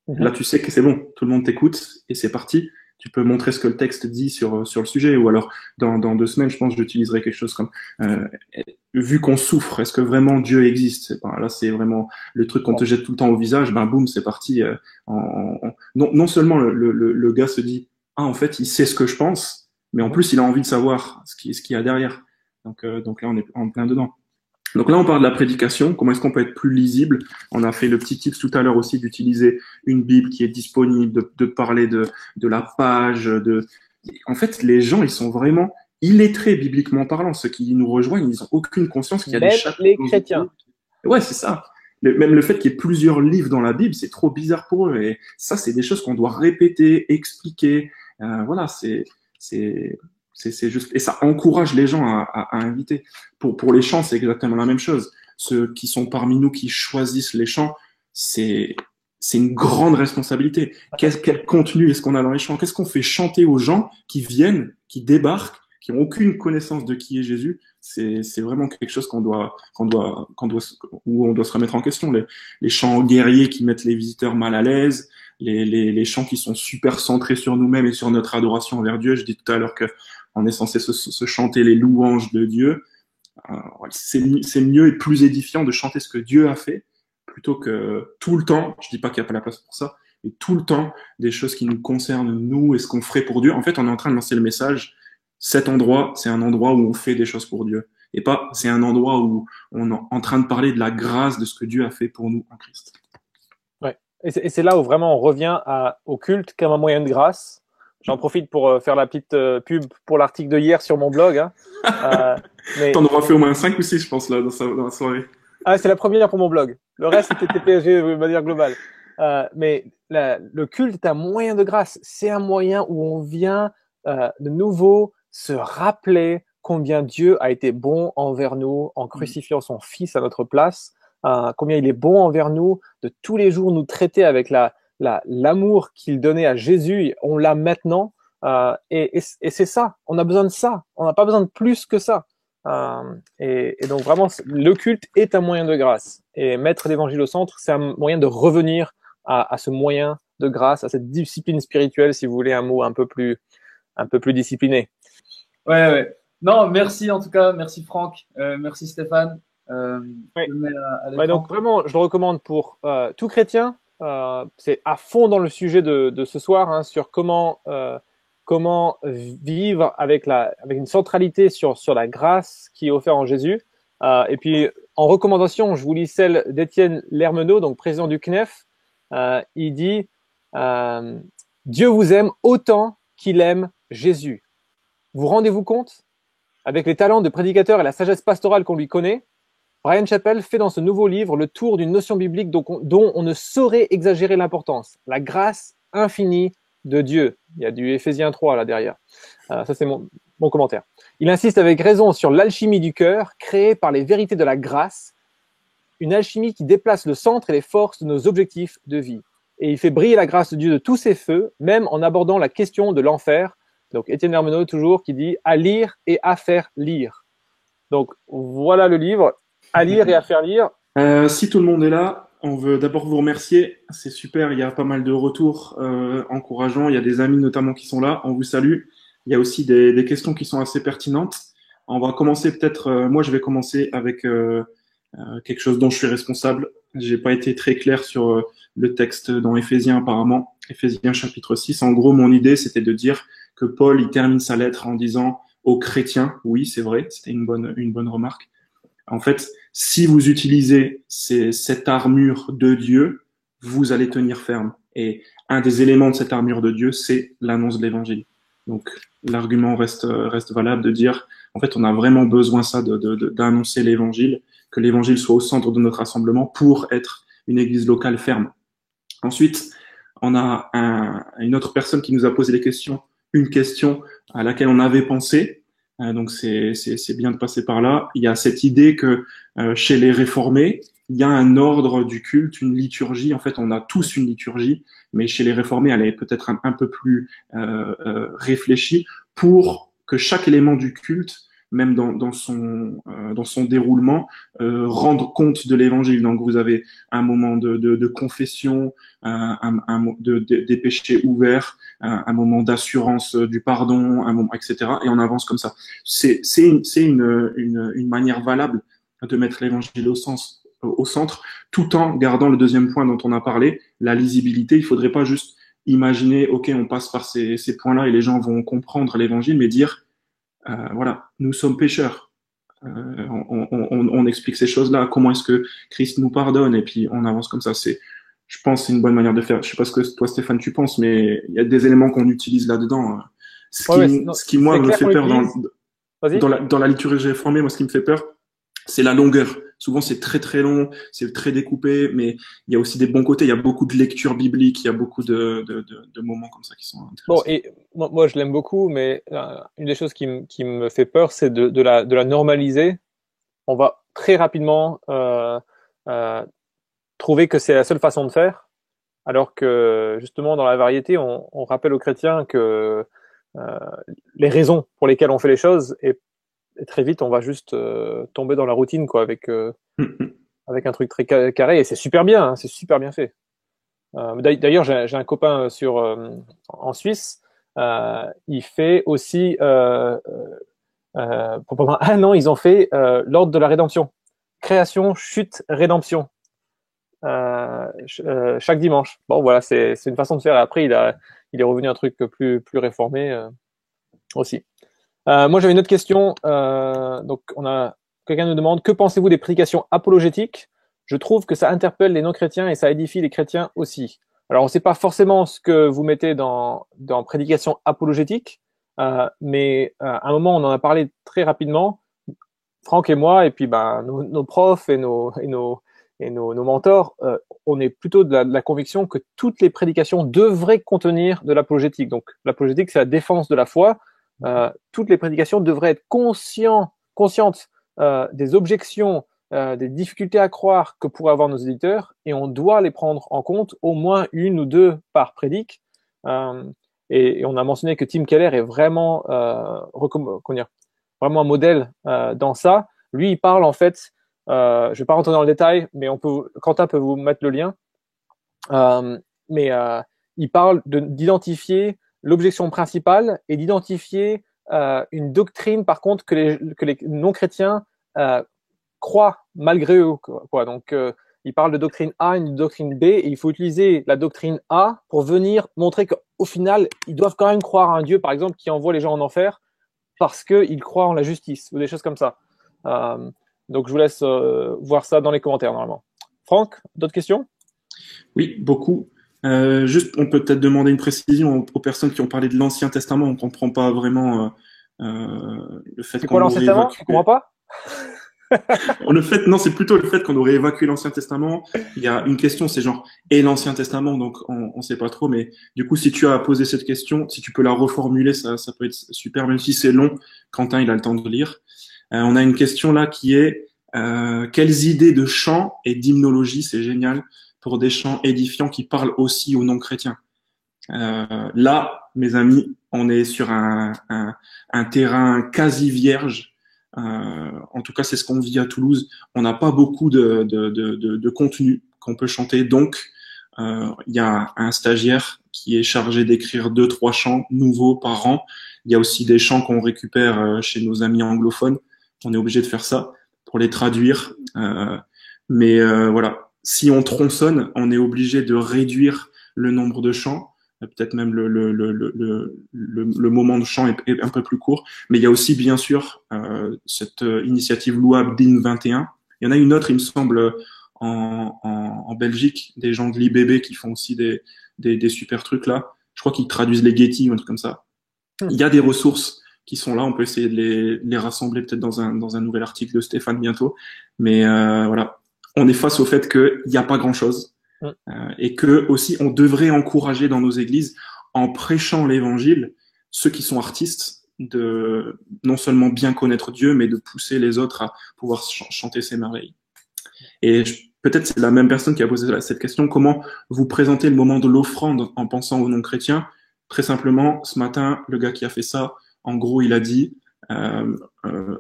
Là tu sais que c'est bon, tout le monde t'écoute et c'est parti. Tu peux montrer ce que le texte dit sur le sujet, ou alors dans 2 semaines, je pense que j'utiliserai quelque chose comme vu qu'on souffre, est-ce que vraiment Dieu existe? Là, c'est vraiment le truc qu'on te jette tout le temps au visage. Boum, c'est parti. Non seulement le gars se dit en fait, il sait ce que je pense, mais en plus, il a envie de savoir ce qu'il y a derrière. Donc là, on est en plein dedans. Donc là, on parle de la prédication. Comment est-ce qu'on peut être plus lisible? On a fait le petit tips tout à l'heure aussi d'utiliser une Bible qui est disponible, de parler de la page. En fait, les gens, ils sont vraiment illettrés bibliquement parlant. Ceux qui nous rejoignent, ils n'ont aucune conscience qu'il y a des chapitres. Les chrétiens. Ouais, c'est ça. Même le fait qu'il y ait plusieurs livres dans la Bible, c'est trop bizarre pour eux. Et ça, c'est des choses qu'on doit répéter, expliquer. Voilà, c'est juste, et ça encourage les gens à inviter. Pour les chants, c'est exactement la même chose. Ceux qui sont parmi nous, qui choisissent les chants, c'est une grande responsabilité. Quel contenu est-ce qu'on a dans les chants? Qu'est-ce qu'on fait chanter aux gens qui viennent, qui débarquent, qui n'ont aucune connaissance de qui est Jésus? C'est vraiment quelque chose où on doit se remettre en question. Les chants guerriers qui mettent les visiteurs mal à l'aise, les chants qui sont super centrés sur nous-mêmes et sur notre adoration envers Dieu. Je dis tout à l'heure que on est censé se chanter les louanges de Dieu. C'est mieux et plus édifiant de chanter ce que Dieu a fait plutôt que tout le temps, je dis pas qu'il n'y a pas la place pour ça, mais tout le temps des choses qui nous concernent nous et ce qu'on ferait pour Dieu. En fait, on est en train de lancer le message cet endroit, c'est un endroit où on fait des choses pour Dieu. Et pas, c'est un endroit où on est en train de parler de la grâce de ce que Dieu a fait pour nous en Christ. Ouais. Et c'est là où vraiment on revient au culte comme un moyen de grâce. J'en profite pour faire la petite pub pour l'article de hier sur mon blog. Hein. T'en auras fait au moins 5 ou 6, je pense, là, dans la soirée. Ah, c'est la première pour mon blog. Le reste, c'était TPSG de manière globale. Mais le culte est un moyen de grâce. C'est un moyen où on vient de nouveau se rappeler combien Dieu a été bon envers nous en crucifiant son Fils à notre place, combien il est bon envers nous de tous les jours nous traiter avec l'amour qu'il donnait à Jésus. On l'a maintenant. Et c'est ça. On a besoin de ça. On n'a pas besoin de plus que ça. Et donc vraiment, le culte est un moyen de grâce. Et mettre l'évangile au centre, c'est un moyen de revenir à ce moyen de grâce, à cette discipline spirituelle, si vous voulez un mot un peu plus discipliné. Ouais. Non, merci en tout cas, merci Franck, merci Stéphane. Ouais. Je mets à Ouais, donc vraiment, je le recommande pour tout chrétien. C'est à fond dans le sujet de ce soir, hein, sur comment vivre avec une centralité sur la grâce qui est offerte en Jésus. Et puis, en recommandation, je vous lis celle d'Étienne Lermenot, donc président du CNEF. Il dit Dieu vous aime autant qu'il aime Jésus. Vous rendez-vous compte? Avec les talents de prédicateur et la sagesse pastorale qu'on lui connaît, Bryan Chapell fait dans ce nouveau livre le tour d'une notion biblique dont on ne saurait exagérer l'importance, la grâce infinie de Dieu. Il y a du Éphésiens 3 là derrière. Ça, c'est mon commentaire. Il insiste avec raison sur l'alchimie du cœur, créée par les vérités de la grâce, une alchimie qui déplace le centre et les forces de nos objectifs de vie. Et il fait briller la grâce de Dieu de tous ses feux, même en abordant la question de l'enfer. Donc, Étienne Lermenot, toujours, qui dit « à lire et à faire lire ». Donc, voilà le livre, à lire et à faire lire. Si tout le monde est là, on veut d'abord vous remercier. C'est super, il y a pas mal de retours encourageants. Il y a des amis notamment qui sont là. On vous salue. Il y a aussi des questions qui sont assez pertinentes. On va commencer peut-être, moi je vais commencer avec quelque chose dont je suis responsable. J'ai pas été très clair sur le texte dans Éphésiens apparemment. Éphésiens chapitre 6. En gros, mon idée, c'était de dire que Paul, il termine sa lettre en disant aux chrétiens, oui, c'est vrai, c'était une bonne remarque. En fait, si vous utilisez cette armure de Dieu, vous allez tenir ferme. Et un des éléments de cette armure de Dieu, c'est l'annonce de l'évangile. Donc, l'argument reste valable de dire, en fait, on a vraiment besoin d'annoncer l'évangile, que l'évangile soit au centre de notre rassemblement pour être une église locale ferme. Ensuite, on a une autre personne qui nous a posé une question à laquelle on avait pensé. Donc c'est bien de passer par là. Il y a cette idée que chez les réformés, il y a un ordre du culte, une liturgie. En fait, on a tous une liturgie, mais chez les réformés, elle est peut-être un peu plus réfléchie pour que chaque élément du culte, même dans son déroulement, rendre compte de l'évangile. Donc vous avez un moment de confession, des péchés ouverts, un moment d'assurance du pardon, un moment, etc. Et on avance comme ça. C'est une manière valable de mettre l'évangile au centre, tout en gardant le deuxième point dont on a parlé, la lisibilité. Il faudrait pas juste imaginer, ok, on passe par ces points-là et les gens vont comprendre l'évangile, mais dire, voilà, nous sommes pécheurs. On explique ces choses-là. Comment est-ce que Christ nous pardonne? Et puis on avance comme ça. Je pense que c'est une bonne manière de faire. Je sais pas ce que toi, Stéphane, tu penses, mais il y a des éléments qu'on utilise là-dedans. Ce qui moi, me fait peur dans la liturgie réformée, moi, ce qui me fait peur, c'est la longueur. Souvent, c'est très, très long, c'est très découpé, mais il y a aussi des bons côtés. Il y a beaucoup de lectures bibliques, il y a beaucoup de moments comme ça qui sont intéressants. Bon, et moi, je l'aime beaucoup, mais une des choses qui me fait peur, c'est de la normaliser. On va très rapidement trouver que c'est la seule façon de faire, alors que justement dans la variété, on rappelle aux chrétiens que les raisons pour lesquelles on fait les choses, et très vite on va juste tomber dans la routine, quoi, avec un truc très carré, et c'est super bien, hein, c'est super bien fait. D'ailleurs, j'ai un copain en Suisse, il fait aussi pendant un an, ils ont fait l'ordre de la rédemption, création, chute, rédemption. Chaque dimanche. Bon, voilà, c'est une façon de faire. Et après, il est revenu un truc plus réformé aussi. Moi, j'avais une autre question. Donc, quelqu'un nous demande, que pensez-vous des prédications apologétiques? Je trouve que ça interpelle les non-chrétiens et ça édifie les chrétiens aussi. Alors, on ne sait pas forcément ce que vous mettez dans prédication apologétique, mais à un moment, on en a parlé très rapidement, Franck et moi, et puis nos profs et nos mentors, on est plutôt de la conviction que toutes les prédications devraient contenir de l'apologétique. Donc, l'apologétique, c'est la défense de la foi. Toutes les prédications devraient être conscientes des objections, des difficultés à croire que pourraient avoir nos éditeurs, et on doit les prendre en compte, au moins une ou deux par prédique. Et on a mentionné que Tim Keller est vraiment, vraiment un modèle dans ça. Lui, il parle en fait, je ne vais pas rentrer dans le détail, mais Quentin peut vous mettre le lien. Il parle d'identifier l'objection principale et d'identifier une doctrine, par contre, que les non-chrétiens croient malgré eux, quoi. Donc, il parle de doctrine A et de doctrine B, et il faut utiliser la doctrine A pour venir montrer qu'au final, ils doivent quand même croire à un Dieu, par exemple, qui envoie les gens en enfer parce qu'ils croient en la justice, ou des choses comme ça. Donc, je vous laisse voir ça dans les commentaires, normalement. Franck, d'autres questions? Oui, beaucoup. Juste, on peut peut-être demander une précision aux personnes qui ont parlé de l'Ancien Testament. On ne comprend pas vraiment le fait qu'on aurait évacué. C'est quoi l'Ancien Testament? Tu ne comprends pas? Non, c'est plutôt le fait qu'on aurait évacué l'Ancien Testament. Il y a une question, c'est genre, et l'Ancien Testament, donc on sait pas trop, mais du coup, si tu as posé cette question, si tu peux la reformuler, ça peut être super, même si c'est long. Quentin, il a le temps de lire. On a une question là qui est, quelles idées de chant et d'hymnologie, c'est génial, pour des chants édifiants qui parlent aussi aux non-chrétiens. Là, mes amis, on est sur un terrain quasi vierge. En tout cas, c'est ce qu'on vit à Toulouse. On n'a pas beaucoup de contenu qu'on peut chanter. Donc, il y a un stagiaire qui est chargé d'écrire 2-3 chants nouveaux par an. Il y a aussi des chants qu'on récupère chez nos amis anglophones. On est obligé de faire ça pour les traduire. Voilà, si on tronçonne, on est obligé de réduire le nombre de chants. Peut-être même le moment de chant est un peu plus court. Mais il y a aussi, bien sûr, cette initiative louable d'In 21. Il y en a une autre, il me semble, en Belgique, des gens de l'IBB qui font aussi des super trucs là. Je crois qu'ils traduisent les Getty ou un truc comme ça. Il y a des ressources qui sont là. On peut essayer de les rassembler peut-être dans un nouvel article de Stéphane bientôt. Mais voilà, on est face au fait qu'il n'y a pas grand-chose. Et que aussi on devrait encourager dans nos églises, en prêchant l'évangile, ceux qui sont artistes, de non seulement bien connaître Dieu, mais de pousser les autres à pouvoir chanter ses merveilles. Et peut-être c'est la même personne qui a posé cette question, comment vous présentez le moment de l'offrande en pensant aux non-chrétiens? Très simplement, ce matin, le gars qui a fait ça, en gros, il a dit,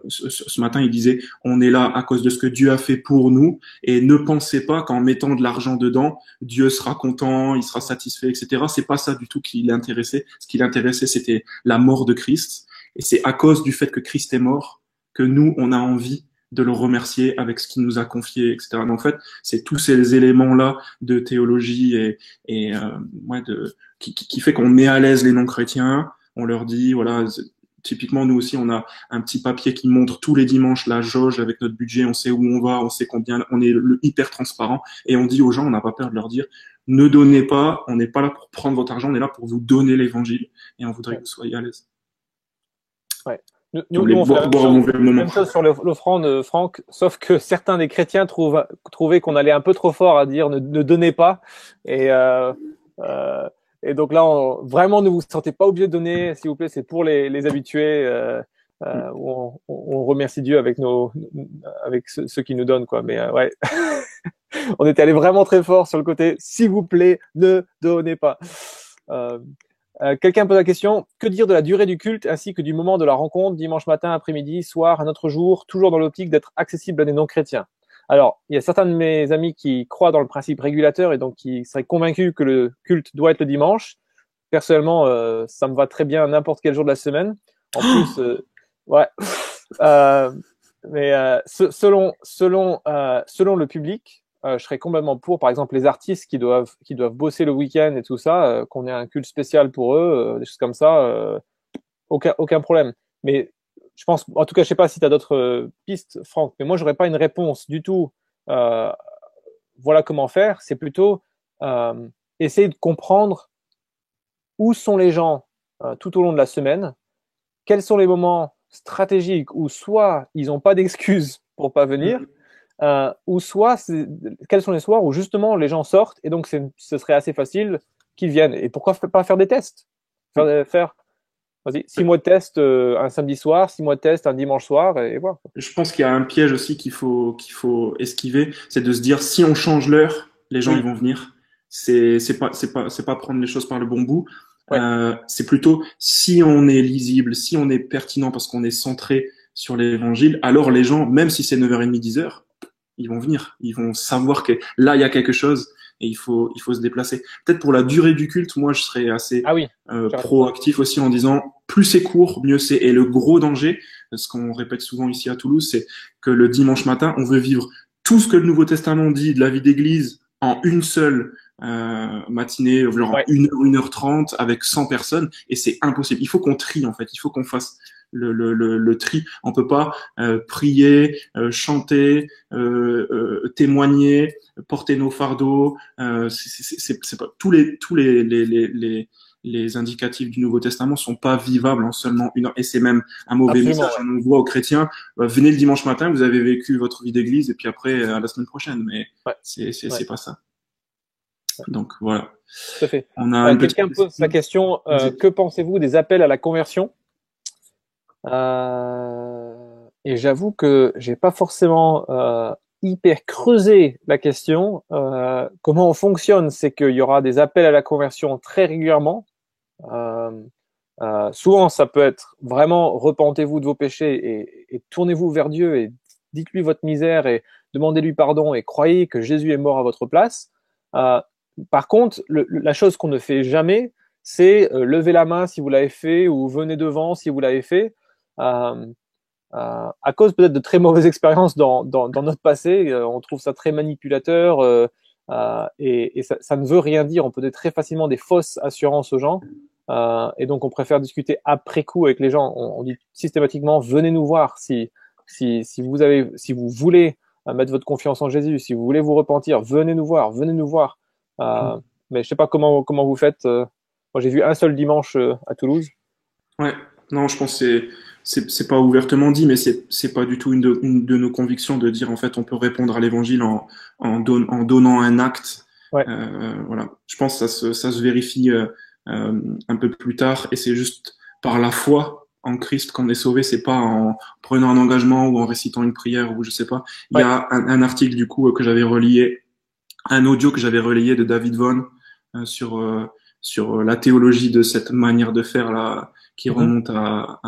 ce matin, il disait, on est là à cause de ce que Dieu a fait pour nous, et ne pensez pas qu'en mettant de l'argent dedans, Dieu sera content, il sera satisfait, etc. C'est pas ça du tout qui l'intéressait. Ce qui l'intéressait, c'était la mort de Christ, et c'est à cause du fait que Christ est mort que nous, on a envie de le remercier avec ce qu'il nous a confié, etc. Donc, en fait, c'est tous ces éléments-là de théologie qui fait qu'on met à l'aise les non-chrétiens. On leur dit, voilà, typiquement, nous aussi, on a un petit papier qui montre tous les dimanches la jauge avec notre budget, on sait où on va, on sait combien, on est hyper transparent, et on dit aux gens, on n'a pas peur de leur dire, ne donnez pas, on n'est pas là pour prendre votre argent, on est là pour vous donner l'évangile, et on voudrait que vous soyez à l'aise. Ouais. Nous on fait la même chose sur l'offrande, Franck, sauf que certains des chrétiens trouvaient qu'on allait un peu trop fort à dire ne donnez pas, et donc là, vraiment, ne vous sentez pas obligé de donner, s'il vous plaît, c'est pour les habitués, où on remercie Dieu avec ceux qui nous donnent, quoi. Mais ouais, on était allé vraiment très fort sur le côté, s'il vous plaît, ne donnez pas. Quelqu'un pose la question, que dire de la durée du culte ainsi que du moment de la rencontre, dimanche matin, après-midi, soir, un autre jour, toujours dans l'optique d'être accessible à des non-chrétiens? Alors, il y a certains de mes amis qui croient dans le principe régulateur et donc qui seraient convaincus que le culte doit être le dimanche. Personnellement, ça me va très bien n'importe quel jour de la semaine. En plus, ouais. Selon le public, je serais complètement pour, par exemple, les artistes qui doivent bosser le week-end et tout ça, qu'on ait un culte spécial pour eux, des choses comme ça, aucun problème. Mais je pense, en tout cas, je sais pas si tu as d'autres pistes, Franck, mais moi, j'aurais pas une réponse du tout. Euh, voilà comment faire. C'est plutôt euh, essayer de comprendre où sont les gens tout au long de la semaine, quels sont les moments stratégiques où soit ils n'ont pas d'excuses pour pas venir, ou soit quels sont les soirs où justement les gens sortent et donc ce serait assez facile qu'ils viennent. Et pourquoi pas faire des tests? Faire vas-y, 6 mois de test un samedi soir, 6 mois de test un dimanche soir, et voilà. Je pense qu'il y a un piège aussi qu'il faut esquiver, c'est de se dire si on change l'heure, les gens ils Oui, vont venir. C'est pas prendre les choses par le bon bout. ouais, C'est plutôt si on est lisible, si on est pertinent parce qu'on est centré sur l'évangile, alors les gens, même si c'est 9h30, 10h, ils vont venir. Ils vont savoir que là il y a quelque chose et il faut se déplacer. Peut-être pour la durée du culte, moi je serais assez ah oui, proactif aussi en disant plus c'est court, mieux c'est. Et le gros danger, ce qu'on répète souvent ici à Toulouse, c'est que le dimanche matin, on veut vivre tout ce que le Nouveau Testament dit de la vie d'église en une seule matinée, genre ouais, 1h30 avec 100 personnes, et c'est impossible. Il faut qu'on trie en fait, il faut qu'on fasse le tri. On peut pas prier, chanter, témoigner, porter nos fardeaux. C'est pas tous les indicatifs du Nouveau Testament sont pas vivables en seulement une heure. Et c'est même un mauvais absolument, message. On voit aux chrétiens, venez le dimanche matin, vous avez vécu votre vie d'église, et puis après, à la semaine prochaine. Mais ouais, c'est ouais, pas ça. Donc voilà. tout à fait. On a une petite Quelqu'un pose la question, Vas-y. que pensez-vous des appels à la conversion? Et j'avoue que j'ai pas forcément hyper creusé la question. Comment on fonctionne, c'est qu'il y aura des appels à la conversion très régulièrement. Euh, Souvent, ça peut être vraiment repentez-vous de vos péchés et tournez-vous vers Dieu et dites-lui votre misère et demandez-lui pardon et croyez que Jésus est mort à votre place. Euh, Par contre, la chose qu'on ne fait jamais, c'est lever la main si vous l'avez fait ou venez devant si vous l'avez fait. Euh, à cause peut-être de très mauvaises expériences dans notre passé, on trouve ça très manipulateur et ça ne veut rien dire. On peut donner très facilement des fausses assurances aux gens et donc on préfère discuter après coup avec les gens. On dit systématiquement venez nous voir si vous voulez mettre votre confiance en Jésus, si vous voulez vous repentir, venez nous voir, venez nous voir. Mais je sais pas comment vous faites. Moi j'ai vu un seul dimanche à Toulouse. Ouais, non, je pense que c'est pas ouvertement dit, mais c'est pas du tout une de nos convictions de dire en fait on peut répondre à l'évangile en donnant un acte. Ouais, Voilà, je pense que ça se vérifie un peu plus tard, et c'est juste par la foi en Christ qu'on est sauvé. C'est pas en prenant un engagement ou en récitant une prière ou je sais pas. Il y ouais. a un article du coup que j'avais relié, un audio que j'avais relayé de David Vaughan sur la théologie de cette manière de faire là, qui Mhm. remonte à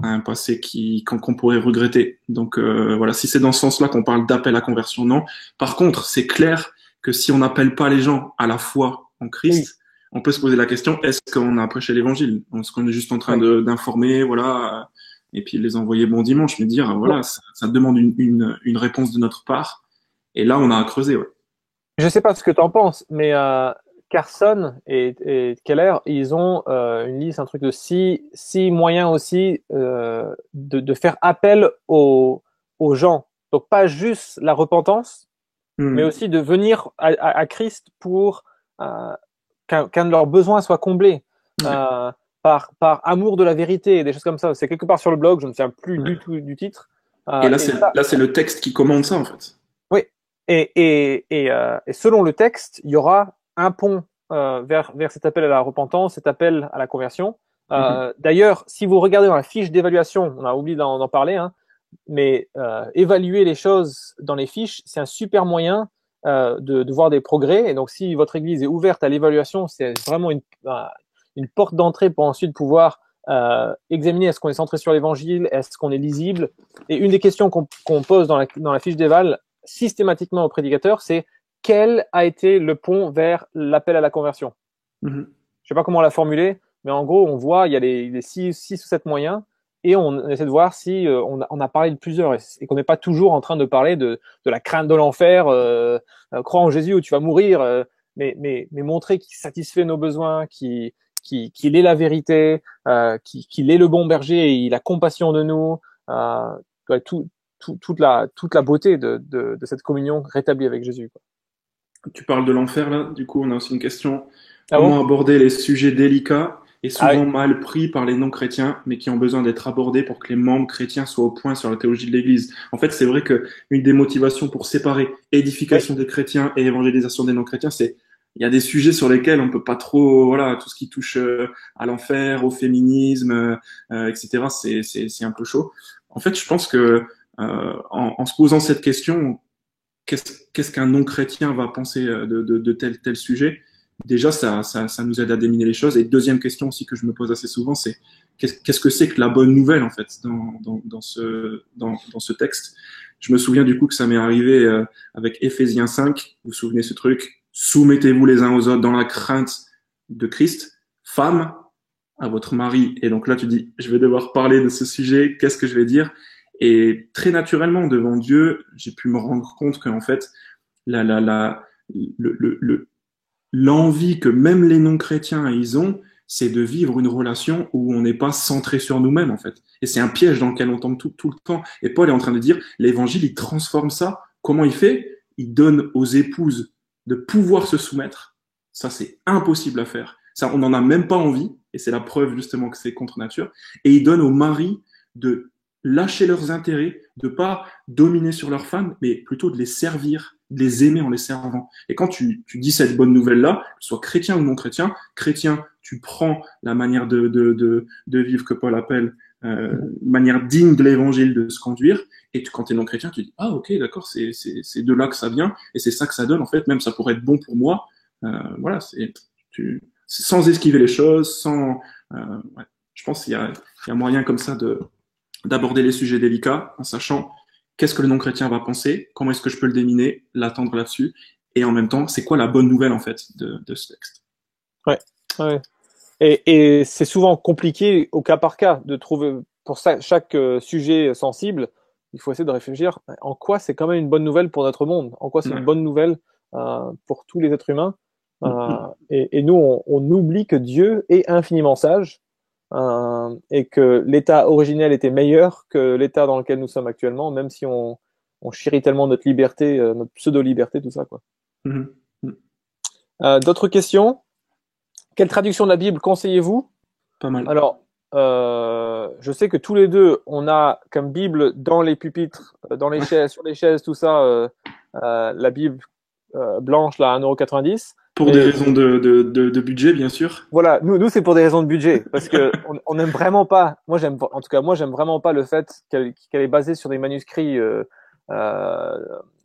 un passé qu'on pourrait regretter. Donc voilà, si c'est dans ce sens-là qu'on parle d'appel à conversion, non. Par contre, c'est clair que si on n'appelle pas les gens à la foi en Oui, Christ, on peut se poser la question, est-ce qu'on a prêché l'évangile? Est-ce qu'on est juste en train ouais. d'informer, voilà, et puis les envoyer bon dimanche, mais dire, Non, voilà, ça demande une réponse de notre part. Et là, on a à creuser, ouais. je sais pas ce que tu en penses, mais Carson et Keller, ils ont une liste, un truc de six moyens aussi de faire appel aux gens. Donc pas juste la repentance, mais Hmm. aussi de venir à Christ pour euh, qu'un de leurs besoins soit comblé Ouais, euh, par amour de la vérité et des choses comme ça. C'est quelque part sur le blog, je ne me souviens plus du ouais. tout du titre. Et là, Et c'est là, c'est le texte qui commande ça, en fait. oui, et selon le texte, il y aura un pont vers cet appel à la repentance, cet appel à la conversion. Mhm. D'ailleurs, si vous regardez dans la fiche d'évaluation, on a oublié d'en parler, hein, mais évaluer les choses dans les fiches, c'est un super moyen de voir des progrès. Et donc, si votre église est ouverte à l'évaluation, c'est vraiment une porte d'entrée pour ensuite pouvoir examiner est-ce qu'on est centré sur l'évangile, est-ce qu'on est lisible. Et une des questions qu'on pose dans la fiche d'éval systématiquement au prédicateur, c'est quel a été le pont vers l'appel à la conversion? Mhm. Je sais pas comment la formuler, mais en gros, on voit, il y a les six ou sept moyens, et on essaie de voir si on a parlé de plusieurs, et qu'on n'est pas toujours en train de parler de la crainte de l'enfer, crois en Jésus ou tu vas mourir, mais montrer qu'il satisfait nos besoins, qui qu'il est la vérité, qu'il est le bon berger et il a compassion de nous. Toute la beauté de cette communion rétablie avec Jésus, quoi. Tu parles de l'enfer là, du coup on a aussi une question. Ah Comment bon? aborder les sujets délicats et Ah souvent oui. mal pris par les non-chrétiens, mais qui ont besoin d'être abordés pour que les membres chrétiens soient au point sur la théologie de l'Église. En fait, c'est vrai que une des motivations pour séparer édification des chrétiens et évangélisation des non-chrétiens, c'est il y a des sujets sur lesquels on peut pas trop, voilà, tout ce qui touche à l'enfer, au féminisme, etc. C'est un peu chaud. En fait, je pense que en se posant cette question, qu'est-ce qu'un non-chrétien va penser de tel sujet? Déjà, ça nous aide à déminer les choses. Et deuxième question aussi que je me pose assez souvent, c'est qu'est-ce que c'est que la bonne nouvelle en fait dans ce texte? Je me souviens du coup que ça m'est arrivé avec Éphésiens 5. Vous vous souvenez ce truc? Soumettez-vous les uns aux autres dans la crainte de Christ. Femme, à votre mari. Et donc là, tu dis, je vais devoir parler de ce sujet. Qu'est-ce que je vais dire? Et très naturellement, devant Dieu, j'ai pu me rendre compte qu'en fait, l'envie que même les non-chrétiens ils ont, c'est de vivre une relation où on n'est pas centré sur nous-mêmes, en fait. Et c'est un piège dans lequel on tombe tout le temps. Et Paul est en train de dire, l'évangile, il transforme ça. Comment il fait? Il donne aux épouses de pouvoir se soumettre. Ça, c'est impossible à faire. Ça, on n'en a même pas envie. Et c'est la preuve, justement, que c'est contre nature. Et il donne aux maris de lâcher leurs intérêts, de pas dominer sur leurs femmes, mais plutôt de les servir, de les aimer en les servant. Et quand tu dis cette bonne nouvelle-là, que ce soit chrétien ou non chrétien, tu prends la manière de vivre que Paul appelle manière digne de l'évangile de se conduire, et quand tu es non chrétien, tu dis ah ok d'accord, c'est de là que ça vient, et c'est ça que ça donne en fait, même ça pourrait être bon pour moi. Voilà, c'est sans esquiver les choses, sans ouais. Je pense qu'il y a moyen comme ça d'aborder les sujets délicats en sachant qu'est-ce que le non-chrétien va penser, comment est-ce que je peux le déminer, l'attendre là-dessus, et en même temps, c'est quoi la bonne nouvelle en fait de ce texte. Ouais, ouais. Et c'est souvent compliqué au cas par cas de trouver, pour ça, chaque sujet sensible, il faut essayer de réfléchir en quoi c'est quand même une bonne nouvelle pour notre monde, en quoi c'est une bonne nouvelle pour tous les êtres humains. Et nous, on oublie que Dieu est infiniment sage, et que l'état originel était meilleur que l'état dans lequel nous sommes actuellement, même si on chérit tellement notre liberté, notre pseudo-liberté, tout ça, quoi. D'autres questions? Quelle traduction de la Bible conseillez-vous? Pas mal. Alors, je sais que tous les deux, on a comme Bible dans les pupitres, dans les chaises, sur les chaises, tout ça, la Bible blanche, là, à 1,90 €. Pour des raisons de budget, bien sûr. Voilà, nous c'est pour des raisons de budget, parce que on aime vraiment pas. Moi j'aime vraiment pas le fait qu'elle est basée sur des manuscrits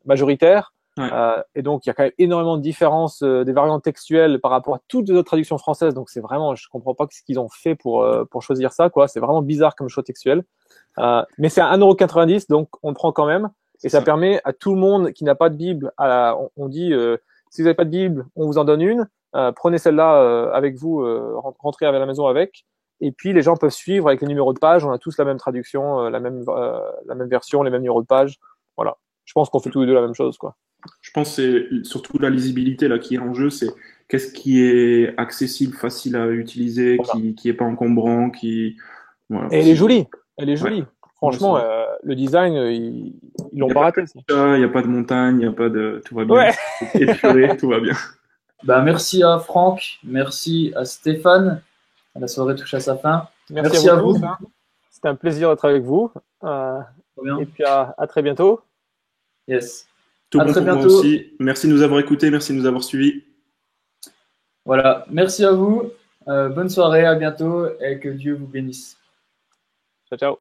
majoritaires. Ouais. Et donc il y a quand même énormément de différences, des variantes textuelles par rapport à toutes les autres traductions françaises. Donc c'est vraiment, je comprends pas ce qu'ils ont fait pour choisir ça, quoi. C'est vraiment bizarre comme choix textuel. Mais c'est à 1,90 €, donc on le prend quand même. Et ça permet à tout le monde qui n'a pas de Bible, on dit si vous n'avez pas de Bible, on vous en donne une. Prenez celle-là avec vous, rentrez à la maison avec. Et puis les gens peuvent suivre avec les numéros de page. On a tous la même traduction, la même version, les mêmes numéros de page. Voilà. Je pense qu'on fait tous les deux la même chose, quoi. Je pense que c'est surtout la lisibilité là qui est en jeu. C'est qu'est-ce qui est accessible, facile à utiliser, voilà. qui est pas encombrant, qui. Voilà, et elle est jolie. Elle est jolie. Ouais. Franchement, le design, ils l'ont pas raté. Il n'y a pas de montagne, il n'y a pas de. Tout va bien. Ouais. Épuré, tout va bien. Bah, merci à Franck, merci à Stéphane. La soirée touche à sa fin. Merci à vous. C'était un plaisir d'être avec vous. Et puis à très bientôt. Yes. Tout bon pour moi aussi. Merci de nous avoir écoutés, merci de nous avoir suivis. Voilà, merci à vous. Bonne soirée, à bientôt et que Dieu vous bénisse. Ciao, ciao.